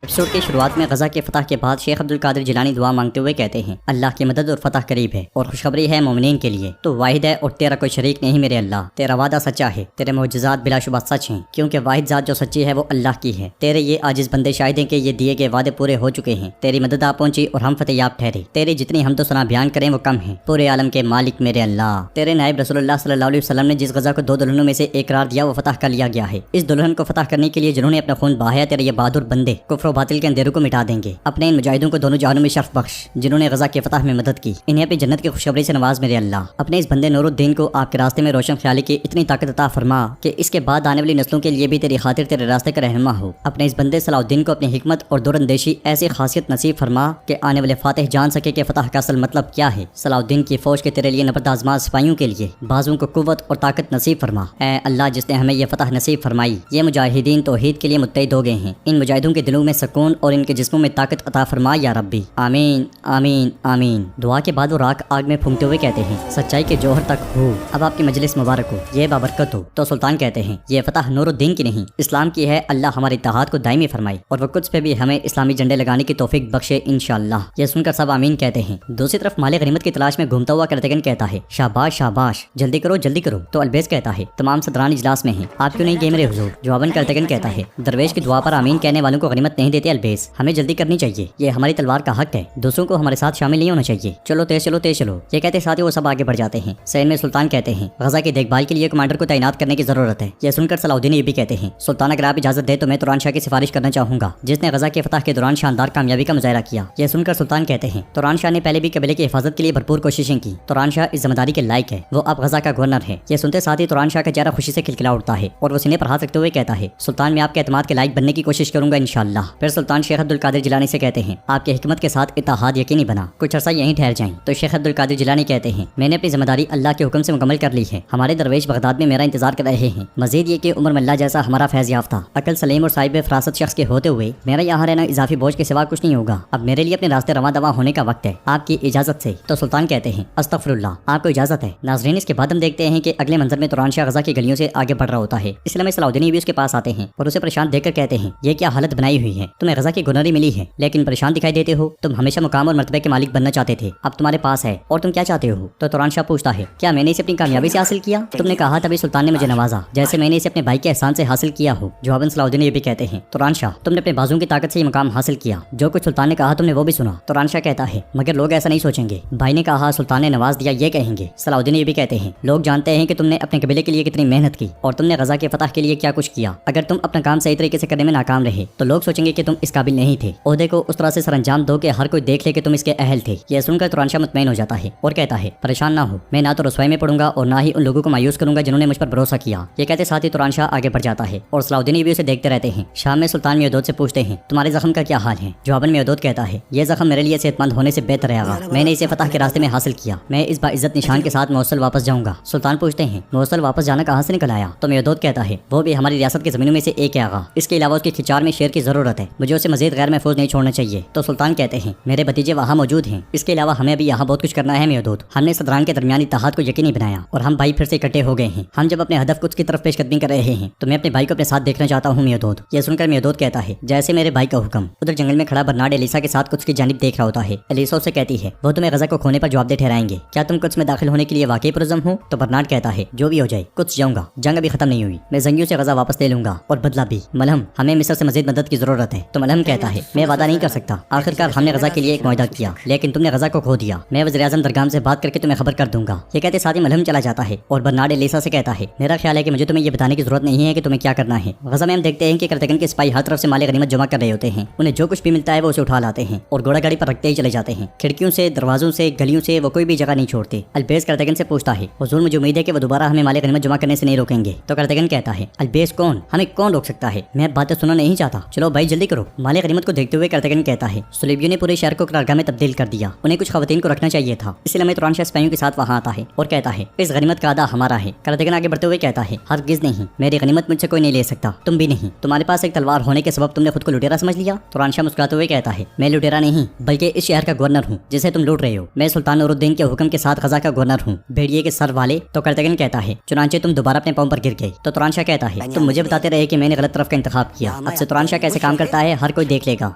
Episode کی شروعات میں غزہ کے فتح کے بعد شیخ عبد القادر جیلانی دعا مانگتے ہوئے کہتے ہیں اللہ کی مدد اور فتح قریب ہے اور خوشخبری ہے مومنین کے لیے تو واحد ہے اور تیرا کوئی شریک نہیں میرے اللہ، تیرا وعدہ سچا ہے، تیرے معجزات بلا شبہ سچ ہیں کیونکہ واحد ذات جو سچی ہے وہ اللہ کی ہے۔ تیرے یہ عاجز بندے شاہد ہیں کہ یہ دیے گئے وعدے پورے ہو چکے ہیں، تیری مدد آ پہنچی اور ہم فتح یاب ٹھہرے، تیری جتنی حمد و ثنا بیان کریں وہ کم ہیں، پورے عالم کے مالک میرے اللہ۔ تیرے نائب رسول اللہ صلی اللہ علیہ وسلم نے جس غزہ کو 2 دلہنوں میں سے ایک قرار دیا وہ فتح کر لیا گیا ہے۔ اس دلہن کو فتح کرنے کے لیے جنہوں نے اپنا خون بہایا تیرے یہ بہادر بندے کفر و باطل کے اندھیروں کو مٹا دیں گے۔ اپنے ان مجاہدوں کو دونوں جہانوں میں شرف بخش جنہوں نے غزہ کے فتح میں مدد کی، انہیں اپنی جنت کی خوشخبری سے نواز میرے اللہ۔ اپنے اس بندے نور الدین کو آپ کے راستے میں روشن خیالی کی اتنی طاقت عطا فرما کہ اس کے بعد آنے والی نسلوں کے لیے بھی تیری خاطر تیرے راستے کا رہنما ہو۔ اپنے اس بندے صلاح الدین کو اپنی حکمت اور دور اندیشی ایسی خاصیت نصیب فرما کہ آنے والے فاتح جان سکے کہ فتح کا اصل مطلب کیا ہے۔ صلاح الدین کی فوج کے تیرے لیے نبرد آزما سپاہیوں کے لیے بازوؤں کو قوت اور طاقت نصیب فرما۔ اے اللہ جس نے ہمیں یہ فتح نصیب فرمائی، یہ مجاہدین توحید کے لیے متحد ہو گئے ہیں، ان مجاہدوں کے دلوں میں سکون اور ان کے جسموں میں طاقت عطا فرما یا ربی، آمین آمین آمین۔ دعا کے بعد وہ راک آگ میں پھونکتے ہوئے کہتے ہیں سچائی کے جوہر تک ہو، اب آپ کی مجلس مبارک ہو، یہ بابرکت ہو۔ تو سلطان کہتے ہیں یہ فتح نور الدین کی نہیں اسلام کی ہے، اللہ ہماری اتحاد کو دائمی فرمائے اور وہ قدس پہ بھی ہمیں اسلامی جھنڈے لگانے کی توفیق بخشے انشاءاللہ۔ یہ سن کر سب آمین کہتے ہیں۔ دوسری طرف مال غنیمت کی تلاش میں گھومتا ہوا کرتگن کہتا ہے شاباش شاباش، جلدی کرو جلدی کرو۔ تو البیس کہتا ہے تمام صدران اجلاس میں ہیں، آپ کیوں نہیں گئے میرے حضور؟ جواباً کرتگن کہتا ہے درویش کی دعا پر آمین کہنے والوں کو غنیمت نہیں دیتے البیس، ہمیں جلدی کرنی چاہیے، یہ ہماری تلوار کا حق ہے، دوسروں کو ہمارے ساتھ شامل نہیں ہونا چاہیے، چلو تیز چلو تیز چلو۔ یہ کہتے ساتھ ہی وہ سب آگے بڑھ جاتے ہیں۔ سین میں سلطان کہتے ہیں غزہ کی دیکھ بھال کے لیے کمانڈر کو تعینات کرنے کی ضرورت ہے۔ یہ سن کر صلاح الدین یہ بھی کہتے ہیں سلطان اگر آپ اجازت دے تو میں توران شاہ کی سفارش کرنا چاہوں گا جس نے غزہ کے فتح کے دوران شاندار کامیابی کا مظاہرہ کیا۔ یہ سن کر سلطان کہتے ہیں توران شاہ نے پہلے بھی قبیلے کی حفاظت کے لیے بھرپور کوششیں کی، توران شاہ اس ذمہ داری کے لائق ہے، وہ اب غزہ کا گورنر ہے۔ یہ سنتے ساتھ ہی توران شاہ کا چہرہ خوشی سے کھلکھلا اٹھتا ہے اور وہ سینے پر ہاتھ رکھتے ہوئے کہتا ہے سلطان میں آپ کے اعتماد کے لائق بننے کی کوشش کروں گا انشاءاللہ۔ پھر سلطان شیخ عبد القادر جیلانی سے کہتے ہیں آپ کی حکمت کے ساتھ اتحاد یقینی بنا، کچھ عرصہ یہیں ٹھہر جائیں۔ تو شیخ عبد القادر جیلانی کہتے ہیں میں نے اپنی ذمہ داری اللہ کے حکم سے مکمل کر لی ہے، ہمارے درویش بغداد میں میرا انتظار کر رہے ہیں، مزید یہ کہ عمر ملا جیسا ہمارا فیض یافتہ عقل سلیم اور صاحب فراست شخص کے ہوتے ہوئے میرا یہاں رہنا اضافی بوجھ کے سوا کچھ نہیں ہوگا، اب میرے لیے اپنے راستے رواں دواں ہونے کا وقت ہے، آپ کی اجازت سے۔ تو سلطان کہتے ہیں استغفر اللہ، آپ کو اجازت ہے۔ ناظرین اس کے بعد ہم دیکھتے ہیں کہ اگلے منظر میں توران شاہ غزہ کی گلیوں سے آگے بڑھ رہا ہوتا ہے، اس لیے صلاح الدین بھی اس کے پاس آتے ہیں اور اسے پریشان دیکھ کر کہتے ہیں یہ کیا حالت بنائی ہوئی ہے، تمہیں غزہ کی گورنری ملی ہے لیکن پریشان دکھائی دیتے ہو، تم ہمیشہ مقام اور مرتبے کے مالک بننا چاہتے تھے، اب تمہارے پاس ہے اور تم کیا چاہتے ہو؟ تو توران شاہ پوچھتا ہے کیا میں نے اسے اپنی کامیابی سے حاصل کیا؟ تم نے کہا تبھی سلطان نے مجھے نوازا جیسے میں نے اسے اپنے بھائی کے احسان سے حاصل کیا ہو۔ جواباً صلاح الدین یہ بھی کہتے ہیں توران شاہ تم نے اپنے بازوں کی طاقت سے یہ مقام حاصل کیا، جو کچھ سلطان نے کہا تم نے وہ بھی سنا۔ توران شاہ کہتا ہے مگر لوگ ایسا نہیں سوچیں گے، بھائی نے کہا سلطان نے نواز دیا یہ کہیں گے۔ صلاح الدین یہ بھی کہتے ہیں لوگ جانتے ہیں کہ تم نے اپنے قبیلے کے لیے کتنی محنت کی اور تم نے غزہ کے فتح کے لیے کیا کچھ کیا، اگر تم اپنا کام صحیح طریقے سے کرنے میں ناکام رہے تو لوگ سوچیں گے کہ تم اس قابل نہیں تھے، عہدے کو اس طرح سے سر انجام دو کہ ہر کوئی دیکھ لے کہ تم اس کے اہل تھے۔ یہ سن کر توران شاہ مطمئن ہو جاتا ہے اور کہتا ہے پریشان نہ ہو، میں نہ تو رسوائی میں پڑوں گا اور نہ ہی ان لوگوں کو مایوس کروں گا جنہوں نے مجھ پر بھروسہ کیا۔ یہ کہتے ساتھ ہی توران شاہ آگے بڑھ جاتا ہے اور صلاح الدین بھی اسے دیکھتے رہتے ہیں۔ شام میں سلطان میودود سے پوچھتے ہیں تمہارے زخم کا کیا حال ہے؟ جواباً میودود کہتا ہے یہ زخم میرے لیے صحت مند ہونے سے بہتر رہے گا، میں نے اسے فتح کے راستے میں حاصل کیا، میں اس باعزت نشان کے ساتھ موصل واپس جاؤں گا۔ سلطان پوچھتے ہیں موصل واپس جانا کہاں سے نکل آیا؟ تو میودود کہتا ہے وہ بھی ہماری ریاست کی زمینوں میں سے ایک ہے آغا، اس کے علاوہ اس کی کھچار میں شیر کی ضرورت ہے، مجھے اسے مزید غیر محفوظ نہیں چھوڑنا چاہیے۔ تو سلطان کہتے ہیں میرے بھتیجے وہاں موجود ہیں، اس کے علاوہ ہمیں بھی یہاں بہت کچھ کرنا ہے میودود، ہم نے صدران کے درمیان اتحاد کو یقینی بنایا اور ہم بھائی پھر سے اکٹھے ہو گئے ہیں، ہم جب اپنے ہدف کچھ کی طرف پیش قدمی کر رہے ہیں تو میں اپنے بھائی کو اپنے ساتھ دیکھنا چاہتا ہوں میودود۔ یہ سن کر میودود کہتا ہے جیسے میرے بھائی کا حکم۔ ادھر جنگل میں کھڑا برنارڈ ایلیسا کے ساتھ کچھ کی جانب دیکھ رہا ہوتا ہے۔ ایلیسا اسے کہتی ہے وہ تمہیں غزہ کو کھونے پر جواب دہ ٹھہرائیں گے، کیا تم کچھ میں داخل ہونے کے لیے واقعی پرعزم ہو؟ تو برنارڈ کہتا ہے جو بھی ہو جائے کچھ جاؤں گا، جنگ ابھی ختم نہیں ہوئی، میں زنگیوں سے غزہ واپس لے لوں گا اور بدلہ بھی۔ ملہم ہمیں مصر سے مزید مدد کی ضرورت ہے۔ تو ملہم کہتا ہے میں وعدہ نہیں کر سکتا، آخرکار ہم نے غزہ کے لیے ایک معاہدہ کیا لیکن تم نے غزہ کو کھو دیا، میں وزیر اعظم درگام سے بات کر کے تمہیں خبر کر دوں گا۔ یہ کہتے ساتھ ہی ملہم چلا جاتا ہے اور برنارڈ ایلیسا سے کہتا ہے میرا خیال ہے کہ مجھے تمہیں یہ بتانے کی ضرورت نہیں ہے کہ تمہیں کیا کرنا ہے۔ غزہ میں ہم دیکھتے ہیں کہ کرتگن کے سپاہی ہر طرف سے مال غنیمت جمع کر رہے ہوتے ہیں، انہیں جو کچھ بھی ملتا ہے وہ اسے اٹھا لاتے ہیں اور گھوڑا گاڑی پر رکھتے ہی چلے جاتے ہیں، کھڑکیوں سے دروازوں سے گلیوں سے وہ کوئی بھی جگہ نہیں چھوڑتے۔ البیس کرتگن سے پوچھتا ہے حضور مجھے امید ہے کہ وہ دوبارہ ہمیں مال غنیمت جمع کرنے سے نہیں روکیں گے۔ تو کرتگن کہتا ہے البیس کون، ہمیں کون روک سکتا ہے، میں باتیں سننا نہیں چاہتا، چلو بھائی جلدی کرو۔ مال غنیمت کو دیکھتے ہوئے کرتگن کہتا ہے صلیبیوں نے پورے شہر کو قرارگاہ میں تبدیل کر دیا، انہیں کچھ خواتین کو رکھنا چاہیے تھا، اس لیے میں توران شاہ سپاہیوں کے ساتھ وہاں آتا ہے اور کہتا ہے اس غنیمت کا آدھا ہمارا ہے۔ کرتگن آگے بڑھتے ہوئے کہتا ہے ہرگز نہیں، میری غنیمت مجھ سے کوئی نہیں لے سکتا، تم بھی نہیں، تمہارے پاس ایک تلوار ہونے کے سبب تم نے خود کو لٹیرا سمجھ لیا۔ توران شاہ مسکراتے ہوئے کہتا ہے میں لٹیرا نہیں بلکہ اس شہر کا گورنر ہوں جسے تم لوٹ رہے ہو، میں سلطان نور الدین کے حکم کے ساتھ غزہ کا گورنر ہوں، بھیڑیے کے سر والے۔ تو کرتگن کہتا ہے چنانچہ تم دوبارہ اپنے پاؤں پر گر گئے۔ تو توران شاہ کہتا ہے تم مجھے بتاتے رہے کہ میں نے غلط طرف کا انتخاب کیا، اب سے توران شاہ کیسے کام کرتا कहता है हर कोई देख लेगा,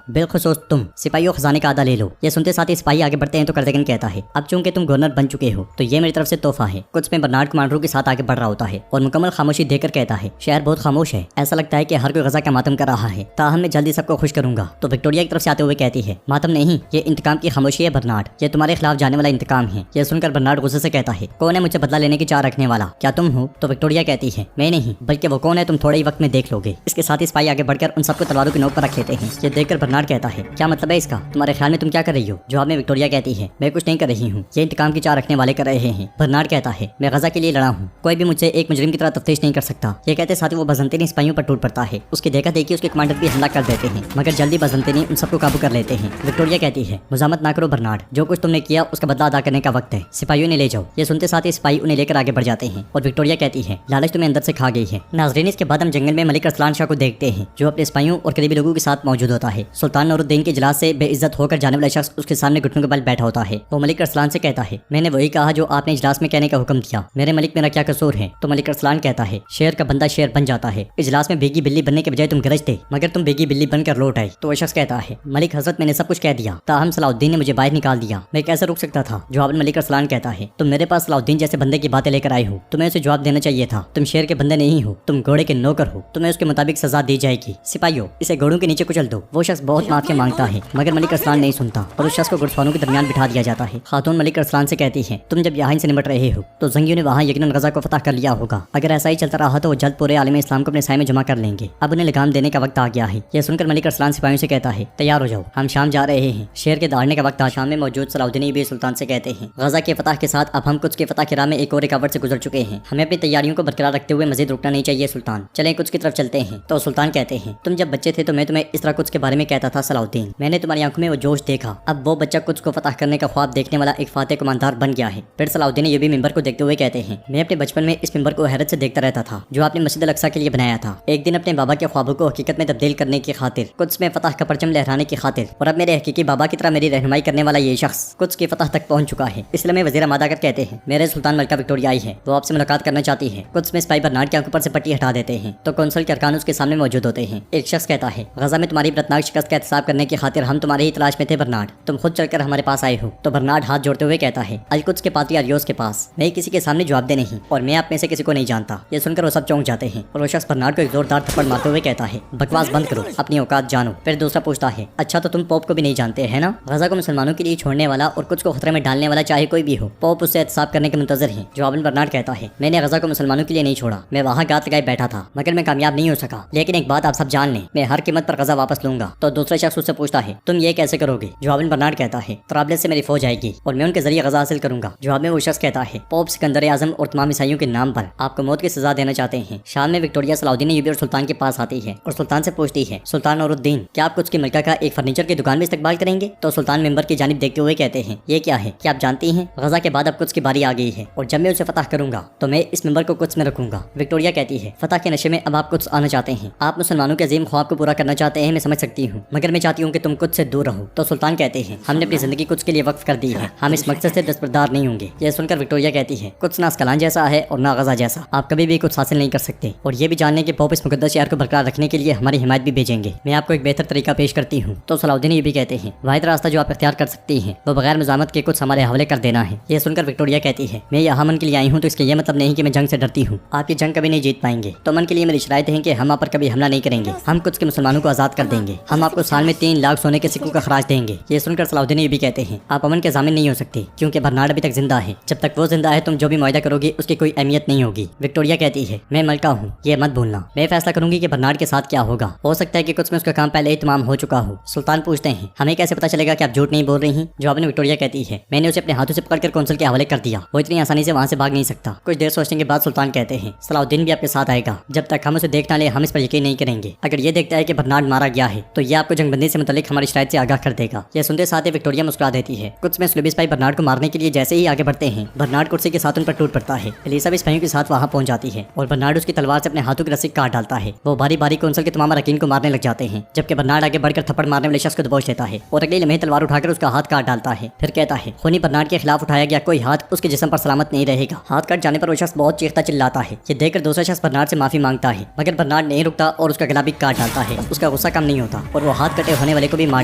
बिलखुसूस तुम। सिपाहियों खजाने का आधा ले लो। ये सुनते साथ ही सिपाही आगे बढ़ते हैं तो कर्ज़गन कहता है अब चूंकि तुम गवर्नर बन चुके हो तो ये मेरी तरफ से तोहफा है। कुछ में बर्नार्ड कमांडरों के साथ आगे बढ़ रहा होता है और मुकम्मल खामोशी देकर कहता है शहर बहुत खामोश है, ऐसा लगता है कि हर कोई गजा का मातम कर रहा है, ताहम मैं जल्दी सबको खुश करूंगा। तो विक्टोरिया की तरफ से आते हुए कहती है मातम नहीं, ये इंतकाम की खामोशी है बर्नार्ड, ये तुम्हारे खिलाफ जाने वाला इंतकाम है। यह सुनकर बर्नार्ड गुस्से से कहता है कौन है मुझे बदला लेने की चाह रखने वाला, क्या तुम हो? तो विक्टोरिया कहती है मैं नहीं, बल्कि वो कौन है तुम थोड़े ही वक्त में देख लोगे। इसके साथ ही सिपाही आगे बढ़कर उन सबको तलवारों की नोक पर रख लेते हैं। ये देखकर बर्नार्ड कहता है क्या मतलब है इसका, तुम्हारे ख्याल में तुम क्या कर रही हो? जवाब में विक्टोरिया कहती है मैं कुछ नहीं कर रही हूँ, ये इंतकाम की चाह रखने वाले कर रहे हैं। बर्नार्ड कहता है मैं गजा के लिए लड़ा हूँ, कोई भी मुझसे एक मुजरिम की तरह तफ्तीश नहीं कर सकता। ये कहते साथ ही वो बजंतनी सिपाहियों पर टूट पड़ता है। उसकी देखा देखी उसके कमांडर भी हमला कर देते हैं, मगर जल्दी बजंतनी उन सबको काबू कर लेते हैं। विक्टोरिया कहती है मुजामत ना करो बर्नार्ड, जो कुछ तुमने किया उसका बदला अदा करने का वक्त है, सिपाहियों ने ले जाओ। ये सुनते साथ ही सिपाही उन्हें लेकर आगे बढ़ जाते हैं और विक्टोरिया कहती है लालच तुम्हें अंदर से खा गई है। नाज़रीन इसके बाद हम जंगल में मलिक अरसलान शाह को देखते हैं जो अपने सिपाहियों और करीबी लोगों के साथ मौजूद होता है। सुल्तान नूरुद्दीन के इजलास से बेइज्जत होकर जाने वाला शख्स उसके सामने घुटनों के बल बैठा होता है। वो मलिक अरसलान से कहता है मैंने वही कहा जो आपने इजलास में कहने का हुक्म दिया, मेरे मलिक मेरा क्या कसूर है? तो मलिक अरसलान कहता है शेर का बंदा शेर बन जाता है, इजलास में भीगी बिल्ली बनने के बजाय तुम गरजते मगर तुम भीगी बिल्ली बनकर लौट आए। तो वो शख्स कहता है मलिक हजरत मैंने सब कुछ कह दिया, ताहम सलाउद्दीन ने मुझे बाहर निकाल दिया, मैं कैसे रुक सकता था? जवाब में मलिक अरसलान कहता है तुम मेरे पास सलाउद्दीन जैसे बंदे की बातें लेकर आए हो, तुम्हें उसे जवाब देना चाहिए था। तुम शेर के बंदे नहीं हो, तुम घोड़े के नौकर हो, तुम्हें उसके मुताबिक सजा दी जाएगी। सिपाहियों इसे घोड़ों के नीचे कुचल दो। वो शख्स बहुत माफी मांगता है मगर मलिक अरसलान नहीं सुनता और उस शख्स को घुड़सवारों के दरमियान बिठा दिया जाता है। खातून मलिक अरसलान से कहती है तुम जब यहाँ से निपट रहे हो तो जंगियों ने वहाँ यकीनन गजा को फतह कर लिया होगा, अगर ऐसा ही चलता रहा तो वो जल्द पूरे आलम इस्लाम को अपने साए में जमा कर लेंगे, अब उन्हें लगाम देने का वक्त आ गया है। यह सुनकर मलिक अरसलान सिपाहियों से कहता है तैयार हो जाओ, हम शाम जा रहे हैं, शेर के दहाड़ने का वक्त। शाम में मौजूद सलाउद्दीन ऐबी सुल्तान से कहते हैं गजा के फतह के साथ अब हम कुछ के फतह की राह में एक और रुकावट से गुजर चुके हैं, हमें अपनी तैयारियों को बरकरार रखते हुए मजीद रुकना नहीं चाहिए सुल्तान, चलें कुछ की तरफ चलते हैं। तो सुल्तान कहते हैं तुम जब बच्चे थे तो मैं तुम्हें इस तरह कुछ के बारे में कहता था सलाउद्दीन, मैंने तुम्हारी आंखों में वो जोश देखा, अब वो बच्चा कुछ को फतह करने का ख्वाब देखने वाला एक फातेह कमानदार बन गया है। फिर सलाउद्दीन ऐबी मिंबर को देखते हुए कहते हैं मैं अपने बचपन में इस मिंबर को हैरत से देखता रहता था जो आपने मस्जिद अल अक्सा के लिए बनाया था। एक दिन अपने बाबा के ख्वाबों को हकीकत में तब्दील करने की खातिर, कुछ में फतह का परचम लहराने की खातिर, और अब मेरे हकीकी बाबा की तरह मेरी रहनुमाई करने वाला ये शख्स कुछ की फतह तक पहुंच चुका है। इसलिए मैं वज़ीर मादाकर कहते हैं मेरे सुल्तान मलका विक्टोरिया आई है, वो आपसे मुलाकात करना चाहती है। कुछ में सिपाही बर्नार्ड की आंखों पर से पट्टी हटा देते हैं तो कौंसल के अरकान उसके सामने मौजूद होते हैं। एक शख्स कहता है गजा में तुम्हारी बरतनाक शिकस्त का एहतसाब करने की खातिर हम तुम्हारी ही तलाश में थे बर्नार्ड, तुम खुद चलकर हमारे पास आए हो। तो बर्नार्ड हाथ जोड़ते हुए कहता है अलकुद्स के पात्री अरियोस के पास, मैं किसी के सामने जवाब दे नहीं और मैं आप में से किसी को नहीं जानता। ये सुनकर वो सब चौंक जाते हैं और वो शख्स बर्नार्ड को एक जोरदार थप्पड़ मारते हुए कहता है बकवास बंद करो, अपनी औकात जानो। फिर दूसरा पूछता है अच्छा तो तुम पोप को भी नहीं जानते है ना? गजा को मुसलमानों के लिए छोड़ने वाला और कुछ को खतरे में डालने वाला चाहे कोई भी हो, पोप उससे एहतसाब करने के मुंतजर है। जवाब में बर्नार्ड कहता है मैंने गजा को मुसलमानों के लिए नहीं छोड़ा, मैं वहाँ गात लगाए बैठा था मगर मैं कामयाब नहीं हो सका, लेकिन एक बात आप सब जान लें, मैं हर कीमत पर गजा वापस लूंगा। तो दूसरा शख्स उससे पूछता है तुम ये कैसे करोगे? जवाब में बर्नार्ड कहता है तराबलस से मेरी फौज आएगी और मैं उनके जरिए गजा हासिल करूंगा। जवाब में वो शख्स कहता है पोप सिकंदर आजम और तमाम ईसाइयों के नाम पर आपको मौत की सजा देना चाहते हैं। शाम में विक्टोरिया सलाउद्दीन ऐबी और सुल्तान के पास आती है और सुल्तान से पूछती है सुल्तान नूरुद्दीन क्या आप कुछ की मलका का एक फर्नीचर की दुकान में इस्तेमाल करेंगे? तो सुल्तान मिंबर की जानिब देखते हुए कहते हैं ये क्या है, क्या आप जानती हैं गजा के बाद अब कुछ की बारी आ गई है और जब मैं उसे फतह करूंगा तो मैं इस मिंबर को कुछ में रखूंगा। विक्टोरिया कहती है फतह के नशे में अब आप कुछ आना चाहते हैं, आप मुसलमानों के अजीम ख्वाब को पूरा करना चाहते हैं, मैं समझ सकती हूँ, मगर मैं चाहती हूँ कि तुम कुछ से दूर रहो। तो सुल्तान कहते हैं हमने अपनी जिंदगी कुछ के लिए वक्फ कर दी है, हम इस मकसद से दस्तबरदार नहीं होंगे। यह सुनकर विक्टोरिया कहती है कुछ ना अस्कलान जैसा है और ना गजा जैसा, आप कभी भी कुछ हासिल नहीं कर सकते और ये भी जान लें कि पोप इस मुकद्दस शहर को बरकरार रखने के लिए हमारी हिमायत भी भेजेंगे। मैं आपको एक बेहतर तरीका पेश करती हूँ। तो सलाउद्दीन ऐबी कहते हैं वाहिद रास्ता जो आप इख्तियार कर सकती हैं वो बगैर मुजामत के कुछ हमारे हवाले कर देना है। यह सुनकर विक्टोरिया कहती है मैं यहाँ अमन के लिए आई हूँ तो इसका यह मतलब नहीं कि मैं जंग से डरती हूँ, आप ये जंग कभी नहीं जीत पाएंगे। तो अमन के लिए मेरी शराइत है कि हम आप पर कभी हमला नहीं करेंगे, हम कुछ के मुसलमानों को आज़ाद कर देंगे, हम आपको साल में 3 लाख सोने के सिक्कों का खराज देंगे। ये सुनकर सलाउद्दीन ऐबी कहते हैं आप अमन के ज़ामिन नहीं हो सकते क्योंकि बर्नार्ड अभी तक जिंदा है, जब तक वो जिंदा है तुम जो भी मुआहदा करोगे उसकी कोई अहमियत नहीं होगी। विक्टोरिया कहती है मैं मलका हूँ, ये मत भूलना, मैं फैसला करूंगी कि बर्नार्ड के साथ क्या होगा, हो सकता है कि कुछ में उसका काम पहले ही तमाम हो चुका हो। सुल्तान पूछते हैं हमें कैसे पता चलेगा कि आप झूठ नहीं बोल रही हैं? जवाब में विक्टोरिया कहती है मैंने उसे अपने हाथों से पकड़कर कौंसल के हवाले कर दिया, वो इतनी आसानी से वहाँ से भाग नहीं सकता। कुछ देर सोचने के बाद सुल्तान कहते हैं सलाउद्दीन भी आपके साथ आएगा, जब तक हम उसे देख ना ले हम इस पर यकीन नहीं करेंगे। अगर ये देखता है कि बर्नार्ड मारा गया है तो ये आपको जंगबंदी से मुतल्लिक हमारी शिकायत से आगाह कर देगा। यह सुनते साथ ही विक्टोरिया मुस्कुरा देती है। कुछ में सुलभी सिपाही बर्नार्ड को मारने के लिए जैसे ही आगे बढ़ते हैं बर्नार्ड कुर्सी के साथ उन पर टूट पड़ता है। एलिसा भी सिपाहियों के साथ वहाँ पहुंच जाती है और बर्नार्ड उसकी तलवार से अपने हाथों की रस्सी काट डालता है। वो बारी बारी कौंसल के तमाम अरकान को मारने लग जाते हैं जबकि बर्नार्ड आगे बढ़कर थप्पड़ मारने वाले शख्स को दबोच लेता है और अगले लम्हे तलवार उठाकर उसका हाथ काट डालता है। फिर कहता है खूनी बर्नार्ड के खिलाफ उठाया गया कोई हाथ उसके जिस्म पर सलामत नहीं रहेगा। हाथ कट जाने पर वो शख्स बहुत चीखता चिल्लाता है। ये देखकर दूसरा शख्स बर्नार्ड से माफी मांगता है मगर बर्नार्ड नहीं रुकता और उसका गला भी काट डालता है। उसका کا غصہ کم نہیں ہوتا اور وہ ہاتھ کٹے ہونے والے کو بھی مار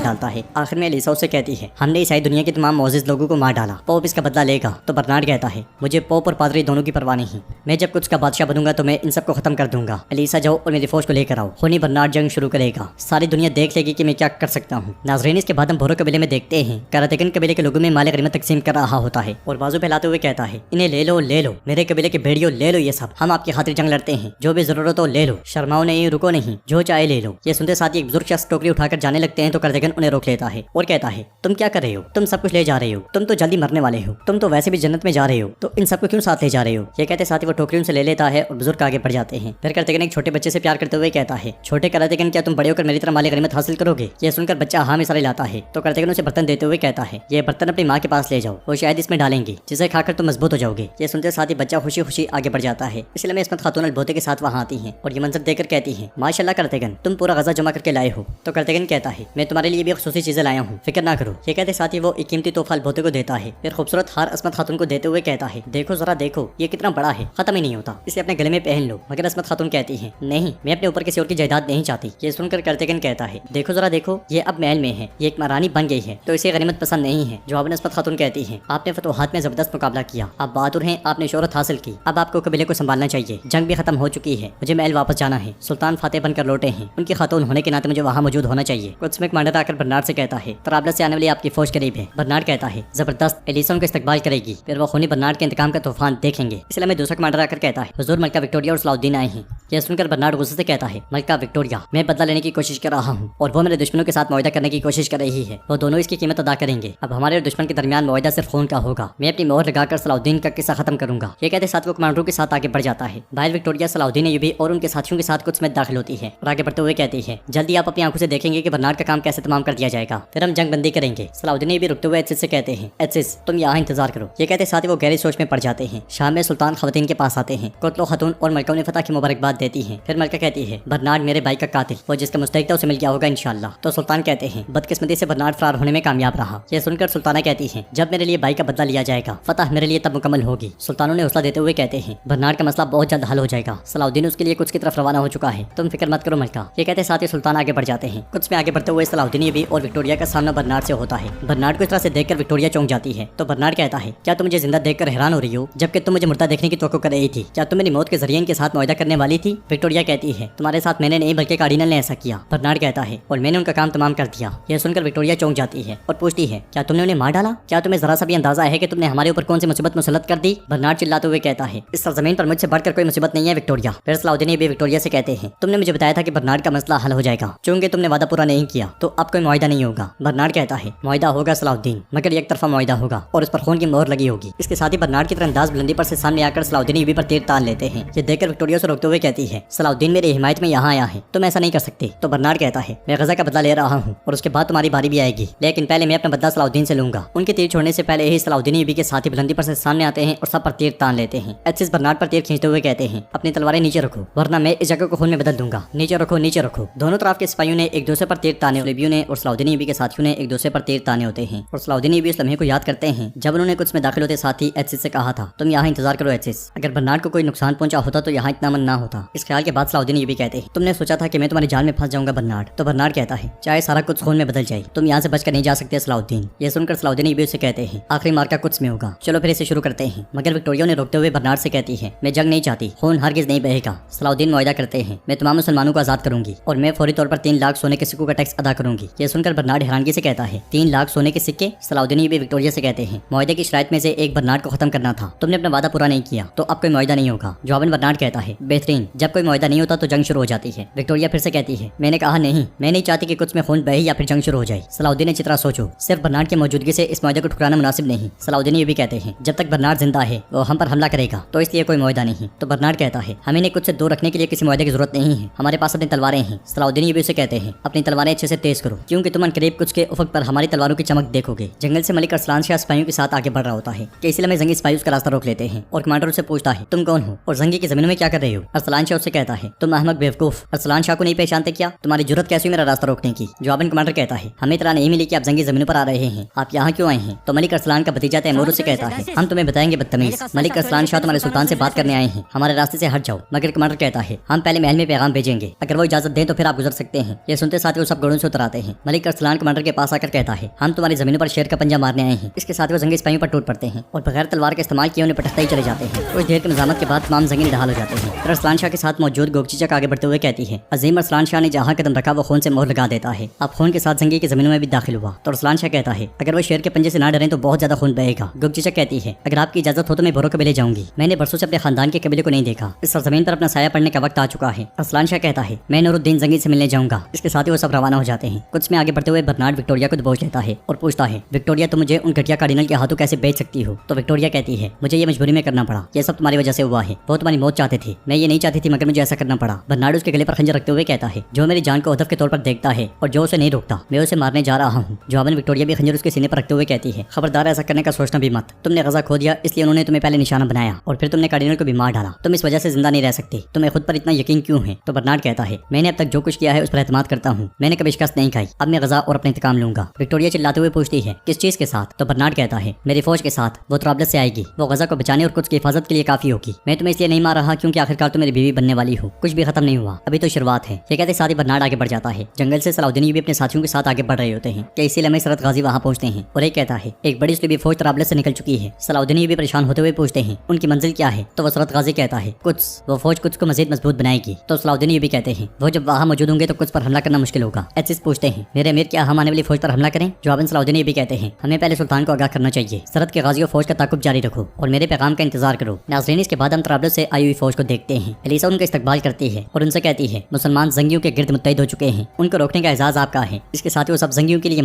ڈالتا ہے۔ آخر میں الیسا اسے کہتی ہے ہم نے عیسائی دنیا کے تمام معزز لوگوں کو مار ڈالا، پوپ اس کا بدلہ لے گا۔ تو برنارڈ کہتا ہے مجھے پوپ اور پادری دونوں کی پرواہ نہیں، میں جب کچھ کا بادشاہ بنوں گا تو میں ان سب کو ختم کر دوں گا۔ الیسا جاؤ اور میری فوج کو لے کر آؤ، خونی برنارڈ جنگ شروع کرے گا، ساری دنیا دیکھ لے گی کہ میں کیا کر سکتا ہوں۔ ناظرین اس کے بعد ہم بھورو قبیلے میں دیکھتے ہیں کراتیگن قبیلے کے لوگوں میں مال غنیمت تقسیم کر رہا ہوتا ہے اور بازو پھیلاتے ہوئے کہتا ہے انہیں لے لو میرے قبیلے کے بھیڑیوں لے لو، یہ سب ہم آپ کی خاطر جنگ لڑتے ہیں، جو بھی ضرورت ہو لے لو، شرماؤ نہیں، رکو نہیں، جو چاہے لے لو۔ یہ سنتے ساتھ ایک بزرگ شخص ٹوکری اٹھا کر جانے لگتے ہیں تو کراتیگن انہیں روک لیتا ہے اور کہتا ہے تم کیا کر رہے ہو، تم سب کچھ لے جا رہے ہو، تم تو جلدی مرنے والے ہو، تم تو ویسے بھی جنت میں جا رہے ہو، تو ان سب کو کیوں ساتھ لے جا رہے ہو؟ یہ کہتے ساتھ ہی وہ ٹوکری ان سے لے لیتا ہے اور بزرگ آگے بڑھ جاتے ہیں۔ پھر کراتیگن ایک چھوٹے بچے سے پیار کرتے ہوئے کہتا ہے چھوٹے کراتیگن کیا تم بڑے ہو کر میری طرح مال غنیمت حاصل کرو گے؟ یہ سن کر بچہ ہاں میں سارے لاتا ہے تو کراتیگن اسے برتن دیتے ہوئے کہتا ہے یہ برتن اپنی ماں کے پاس لے جاؤ، وہ شاید اس میں ڈالیں گی جسے کھا کر تم مضبوط ہو جاؤ گے۔ یہ سنتے ساتھ ہی بچہ خوشی خوشی آگے بڑھ جاتا ہے۔ اس لیے میں عصمت خاتون البوتے کے ساتھ وہاں آتی ہیں اور یہ منظر دیکھ کر کہتی ہیں ماشاءاللہ کراتیگن تم پورا غزہ جمع کر کے لائے ہو۔ تو کراتیگن کہتا ہے میں تمہارے لیے بھی خصوصی چیزیں لایا ہوں، فکر نہ کرو۔ یہ کہتے ساتھ ہی وہ ایک قیمتی تحفہ البوتے کو دیتا ہے، پھر خوبصورت ہار عصمت خاتون کو دیتے ہوئے کہتا ہے دیکھو ذرا دیکھو یہ کتنا بڑا ہے، ختم ہی نہیں ہوتا، اسے اپنے گلے میں پہن لو۔ مگر عصمت خاتون کہتی ہے نہیں، میں اپنے اوپر کسی اور کی جائیداد نہیں چاہتی۔ یہ سن کر کراتیگن کہتا ہے دیکھو ذرا دیکھو یہ اب محل میں ہے، یہ ایک مہارانی بن گئی ہے تو اسے غنیمت پسند نہیں ہے۔ جواب عصمت خاتون کہتی ہے آپ نے فتوحات میں زبردست مقابلہ کیا، آپ بہادر ہیں، آپ نے شہرت حاصل کی، اب آپ کو قبیلے کو سنبھالنا چاہیے، جنگ بھی ختم ہو چکی ہے، مجھے محل واپس جانا ہے، سلطان فاتح بن کر لوٹے ہیں، ان کی خاتون ہونے کے ناطے مجھے وہاں موجود ہونا چاہیے۔ کچھ میں کمانڈر آ کر برنارڈ سے کہتا ہے طرابلس سے آنے والی آپ کی فوج قریب ہے۔ برنارڈ کہتا ہے زبردست، الیسا ان کا استقبال کرے گی، پھر وہ خونی برنارڈ کے انتقام کا طوفان دیکھیں گے۔ اس لیے میں دوسرا کمانڈر آ کر کہتا ہے حضور ملکہ وکٹوریہ اور صلاح الدین آئے ہیں۔ یہ سن کر برنارڈ غصے سے کہتا ہے ملکہ وکٹوریہ میں بدلہ لینے کی کوشش کر رہا ہوں اور وہ میرے دشمنوں کے ساتھ معاہدہ کرنے کی کوشش کر رہی ہے، وہ دونوں اس کی قیمت ادا کریں گے، اب ہمارے اور دشمن کے درمیان معاہدہ صرف خون کا ہوگا، میں اپنی مہر لگا کر صلاح الدین کا قصہ ختم کروں گا۔ یہ کہتے ساتھ وہ کمانڈروں کے ساتھ آگے بڑھ جاتا ہے۔ باہر وکٹوریہ صلاح الدین ایوبی اور ان کے ساتھیوں کے ساتھ کچھ میں داخل ہوتی ہے اور آگے بڑھتے ہوئے کہتی ہے جلدی آپ اپنی آنکھوں سے دیکھیں گے کہ برنارڈ کا کام کیسے تمام کر دیا جائے گا، پھر ہم جنگ بندی کریں گے۔ صلاح الدین ایوبی رکتے ہوئے ایتسس سے کہتے ہیں ایتسس تم یہاں انتظار کرو۔ یہ کہتے ساتھ ہی وہ گہری سوچ میں پڑ جاتے ہیں۔ شام میں سلطان خواتین کے پاس آتے ہیں، قتل و خاتون اور ملکہ نے فتح کی مبارکباد دیتی ہیں۔ پھر ملکہ کہتی ہے برنارڈ میرے بھائی کا قاتل، وہ جس کا مستحق تھا اسے مل گیا ہوگا انشاءاللہ۔ تو سلطان کہتے ہیں بدقسمتی سے برنارڈ فرار ہونے میں کامیاب رہا۔ یہ سن کر سلطانہ کہتی ہیں جب میرے لیے بھائی کا بدلہ لیا جائے گا فتح میرے لیے تب مکمل ہوگی۔ سلطانوں نے حوصلہ دیتے ہوئے کہتے ہیں برنارڈ کا مسئلہ بہت جلد حل ہو جائے گا، صلاح الدین اس کے لیے کچھ کی طرف روانہ ہو چکا ہے، تم فکر مت کرو ملکہ۔ یہ کہتے ساتھ ہی سلطان آگے بڑھ جاتے ہیں۔ کچھ میں آگے بڑھتے ہوئے صلاح الدین ایوبی اور وکٹوریہ کا سامنا برنارڈ سے ہوتا ہے۔ برنارڈ کو اس طرح سے دیکھ کر وکٹوریہ چونک جاتی ہے تو برنارڈ کہتا ہے کیا تم مجھے زندہ دیکھ کر حیران ہو رہی ہو جبکہ تم مجھے مردہ دیکھنے کی توقع کر رہی تھی؟ کیا تم میری موت کے ذریعے ان کے ساتھ معاہدہ کرنے والی تھی؟ وکٹوریہ کہتی ہے تمہارے ساتھ میں نے نہیں بلکہ کارڈینل نے ایسا کیا۔ برنارڈ کہتا ہے اور میں نے ان کا کام تمام کر دیا۔ یہ سن کر وکٹوریہ چونک جاتی ہے اور پوچھتی ہے کیا تم نے انہیں مار ڈالا؟ کیا تمہیں ذرا سا بھی اندازہ ہے کہ تم نے ہمارے اوپر کون سی مصیبت مسلط کر دی؟ برنارڈ چلاتے ہوئے کہتا ہے اس سرزمین پر مجھ سے بڑھ کر کوئی مصیبت نہیں ہے وکٹوریہ۔ پھر صلاح الدین بھی وکٹوریہ سے کہتے ہیں تم نے مجھے بتایا تھا کہ برنارڈ کا مسئلہ حل ہو جائے گا، چونکہ تم نے وعدہ پورا نہیں کیا تو اب کوئی معاہدہ نہیں ہوگا۔ برنارڈ کہتا ہے معاہدہ ہوگا صلاح الدین، مگر یک طرفہ معاہدہ ہوگا اور اس پر خون کی مہر لگی ہوگی۔ اس کے ساتھ ہی برنارڈ کی طرح انداز بلندی پر سے سامنے آ کر صلاح الدین پر تیر تان لیتے ہیں۔ یہ دیکھ کر وکٹوریہ سے روکتے ہوئے کہتی ہے صلاح الدین میری حمایت میں یہاں آیا ہے، تم ایسا نہیں کر سکتے۔ تو برنارڈ کہتا ہے میں غزہ کا بدلہ لے رہا ہوں اور اس کے بعد تمہاری باری بھی آئے گی، لیکن پہلے میں اپنا بدلہ صلاح الدین سے لوں گا۔ ان کے تیر چھوڑنے سے پہلے ہی صلاح الدین کے ساتھی بلندی پر سے سامنے آتے ہیں اور سب پر تیر تان لیتے ہیں۔ ایتسس برنارڈ پر تیر کھینچتے ہوئے کہتے ہیں اپنی تلواریں نیچے رکھو ورنہ میں اس جگہ کو خون میں بدل دوں گا، نیچے رکھو نیچے رکھو۔ دونوں طرف کے سپاہیوں نے ایک دوسرے پر تیر تانے، لیبیوں نے اور صلاح الدین کے ساتھیوں نے ایک دوسرے پر تیر تانے ہوتے ہیں اور صلاح الدین اس لمحے کو یاد کرتے ہیں جب انہوں نے کچھ میں داخل ہوتے ساتھ ہی ایتسس سے کہا تھا تم یہاں انتظار کرو ایتسس، اگر برنارڈ کو کوئی نقصان پہنچا ہوتا تو یہاں اتنا من نہ ہوتا۔ اس خیال کے بعد صلاح الدین بھی کہتے ہیں تم نے سوچا تھا کہ میں تمہاری جال میں پھنس جاؤں گا برنارڈ؟ تو برنارڈ کہتا ہے چاہے سارا کچھ خون میں بدل جائے تم یہاں سے بچ کر نہیں جا سکتے صلاح الدین۔ یہ سن کر صلاح الدین بھی اسے کہتے ہیں آخری مارکا کچھ میں ہوگا، چلو پھر اسے شروع کرتے ہیں۔ مگر وکٹوریہ نے روکتے ہوئے برنارڈ سے کہتی ہے میں جنگ نہیں چاہتی، خون ہرگز نہیں بہے گا۔ صلاح الدین معاہدہ کرتے ہیں میں تمام مسلمانوں کو آزاد کروں گی اور میں فوری طور پر 3 لاکھ سونے کے سکوں کا ٹیکس ادا کروں گی۔ یہ سن کر برنارڈ حیرانگی سے کہتا ہے 3 لاکھ سونے کے سکے؟ صلاح الدین بھی وکٹوریہ سے کہتے ہیں معاہدے کی شرائط میں سے ایک برنارڈ کو ختم کرنا تھا، تم نے اپنا وعدہ پورا نہیں کیا تو اب کوئی معاہدہ نہیں ہوگا۔ جواباً برنارڈ کہتا ہے بہترین، جب کوئی معاہدہ نہیں ہوتا تو جنگ شروع ہو جاتی ہے۔ وکٹوریہ پھر سے کہتی ہے میں نے کہا نہیں، میں نہیں چاہتی کہ کچھ میں خون بہے یا پھر جنگ شروع ہو جائے۔ صلاح الدین نے چترا سوچو، صرف برنارڈ کی موجودگی سے اس معاہدے کو ٹھکرانا مناسب نہیں۔ صلاح الدین یہ بھی کہتے ہیں جب تک برنارڈ زندہ ہے وہ ہم پر حملہ کرے گا تو اس لیے کوئی معاہدہ نہیں۔ تو برنارڈ کہتا ہے ہمیں انہیں کچھ سے دور رکھنے کے لیے کسی معاہدے کی ضرورت نہیں ہے، ہمارے پاس اپنی تلواریں ہیں۔ صلاح الدین یہ بھی اسے کہتے ہیں اپنی تلواریں اچھے سے تیز کرو کیونکہ تم عنقریب کچھ کے افق پر ہماری تلواروں کی چمک دیکھو گے۔ جنگل سے ملک ارسلان شاہ سپاہیوں کے ساتھ آگے بڑھ رہا ہوتا ہے کہ اسی لمحے زنگی سپاہی اس کا راستہ روک لیتے ہیں اور کمانڈر اسے پوچھتا ہے تم کون ہو اور زنگی کی زمینوں میں کیا کر رہے ہو؟ ارسلان شاہ اسے کہتا ہے تم احمق بیوقوف، ارسلان شاہ کو نہیں پہچانتے کیا؟ تمہاری جرت کیسی میرا راستہ روکنے کی؟ جواباً کمانڈر کہتا ہے ہمیں اطلاع نہیں ملی کہ آپ زنگی زمینوں پر آ رہے ہیں، آپ یہاں کیوں آئے ہیں؟ تو ملک ارسلان کا بھتیجا تیمور اسے کہتا ہے ہم تمہیں بتائیں گے بدتمیز، ملک ارسلان شاہ تمہارے سلطان سے بات کرنے آئے ہیں، ہمارے راستے سے ہٹ جاؤ۔ مگر کمانڈر کہتا ہے ہم پہلے محل میں پیغام بھیجیں گے، اگر وہ اجازت دیں تو پھر آپ आप गुजर सकते हैं। ये सुनते साथ ही वो सब घोड़ों से उतर आते हैं। मलिक अरसलान कमांडर के पास आकर कहता है, हम तुम्हारी जमीनों पर शेर का पंजा मारने आए हैं। इसके साथ वो जंगी सिपाहियों पर टूट पड़ते हैं और बगैर तलवार के इस्तेमाल किए उन्हें पटकते ही चले जाते हैं। कुछ देर की मज़ामत के बाद तमाम जंगी निढाल हो जाते हैं। फिर अरसलान शाह के साथ मौजूद गोगचीचक आगे बढ़ते हुए कहती है, अजीम अरसलान शाह ने जहाँ कदम रखा वो खून से मोहर लगा देता है। अब खून के साथ जंगी की जमीनों में भी दाखिल हुआ तो अरसलान शाह कहता है, अगर वो शेर के पंजे से ना डरें तो बहुत ज्यादा खून बहेगा। गोगचीचक कहती है, अगर आपकी इजाजत हो तो मैं बोरो कबीले जाऊंगी। मैंने बरसों से अपने खानदान के कबीले को नहीं देखा। इस सरजमीन पर अपना साया पड़ने का वक्त आ चुका है। अरसलान शाह कहता है, मैं नूरुद्दीन जंगी से मिलने जाऊंगा। इसके साथ ही वो सब रवाना हो जाते हैं। कुछ में आगे बढ़ते हुए बर्नार्ड विक्टोरिया को दबोच लेता है और पूछता है, विक्टोरिया तुम मुझे उन घटिया कार्डिनल के हाथों कैसे बेच सकती हो? तो विक्टोरिया कहती है, मुझे ये मजबूरी में करना पड़ा। ये सब तुम्हारी वजह से हुआ है। वो तुम्हारी मौत चाहते थे, मैं ये नहीं चाहती थी मगर मुझे ऐसा करना पड़ा। बर्नार्ड उसके गले पर खंजर रखते हुए कहता है, जो मेरी जान को हदफ के तौर पर देखता है और जो उसे नहीं रोकता मैं उसे मारने जा रहा हूँ। जवाबन विक्टोरिया भी खंजर उसके सीने पर रखते हुए कहती है, खबरदार ऐसा करने का सोचना भी मत। तुमने गजा खो दिया इसलिए उन्होंने तुम्हें पहले निशाना बनाया और फिर तुमने कार्डिनल को भी मार डाला। तुम इस वजह से जिंदा नहीं रह सकते। तुम्हें खुद पर इतना यकीन क्यों है? तो बर्नार्ड कहता है, मैंने अब तक जो कुछ किया है उस पर एतमाद करता हूँ। मैंने कभी शिकस्त नहीं खाई। अब मैं गजा और अपने इंतकाम लूंगा। विक्टोरिया चिल्लाते हुए पूछती है, किस चीज के साथ? तो बर्नार्ड कहता है, मेरी फौज के साथ। वो त्राबलस से आएगी। वो गजा को बचाने और कुछ की हिफाजत के लिए काफी होगी। मैं तुम्हें इसलिए नहीं मार रहा क्योंकि आखिरकार तो मेरी बीवी बनने वाली हो। कुछ भी खत्म नहीं हुआ, अभी तो शुरुआत है। ये कहते साथ ही बर्नार्ड आगे बढ़ जाता है। जंगल से सलाउद्दीन भी अपने साथियों के साथ आगे बढ़ रहे होते हैं कि इसी लम्हे सरत गाजी वहाँ पहुंचते हैं और एक कहता है, एक बड़ी सुलभी फौज त्राबलस से निकल चुकी है। सलाउद्दीन भी परेशान होते हुए पूछते हैं, उनकी मंजिल क्या है? तो वो सरत गाजी कहता है, कुछ। वो फौज कुछ को मजीद मजबूत बनाएगी। तो सलाउद्दीन भी कहते हैं, वो जब वहाँ मौजूद होंगे तो कुछ पर हमला करना मुश्किल होगा। एसिस पूछते हैं, मेरे अमीर क्या हम आने वाली फौज पर हमला करें? जवाबन सलाउद्दीन भी कहते हैं, हमें पहले सुल्तान को आगाह करना चाहिए। सरत के गाजियों फौज का ताकुब जारी रखो और मेरे पैगाम का इंतजार करो। नाज़रीन, इसके बाद हम त्राबलस से आई हुई फौज को देखते हैं। एलिसा उनका इस्तकबाल करती है और उनसे कहती है, मुसलमान जंगियों के गिर्द मुत्तहिद हो चुके हैं। उनको रोकने का एजाज आपका है। इसके साथ ही वो सब जंगियों के लिए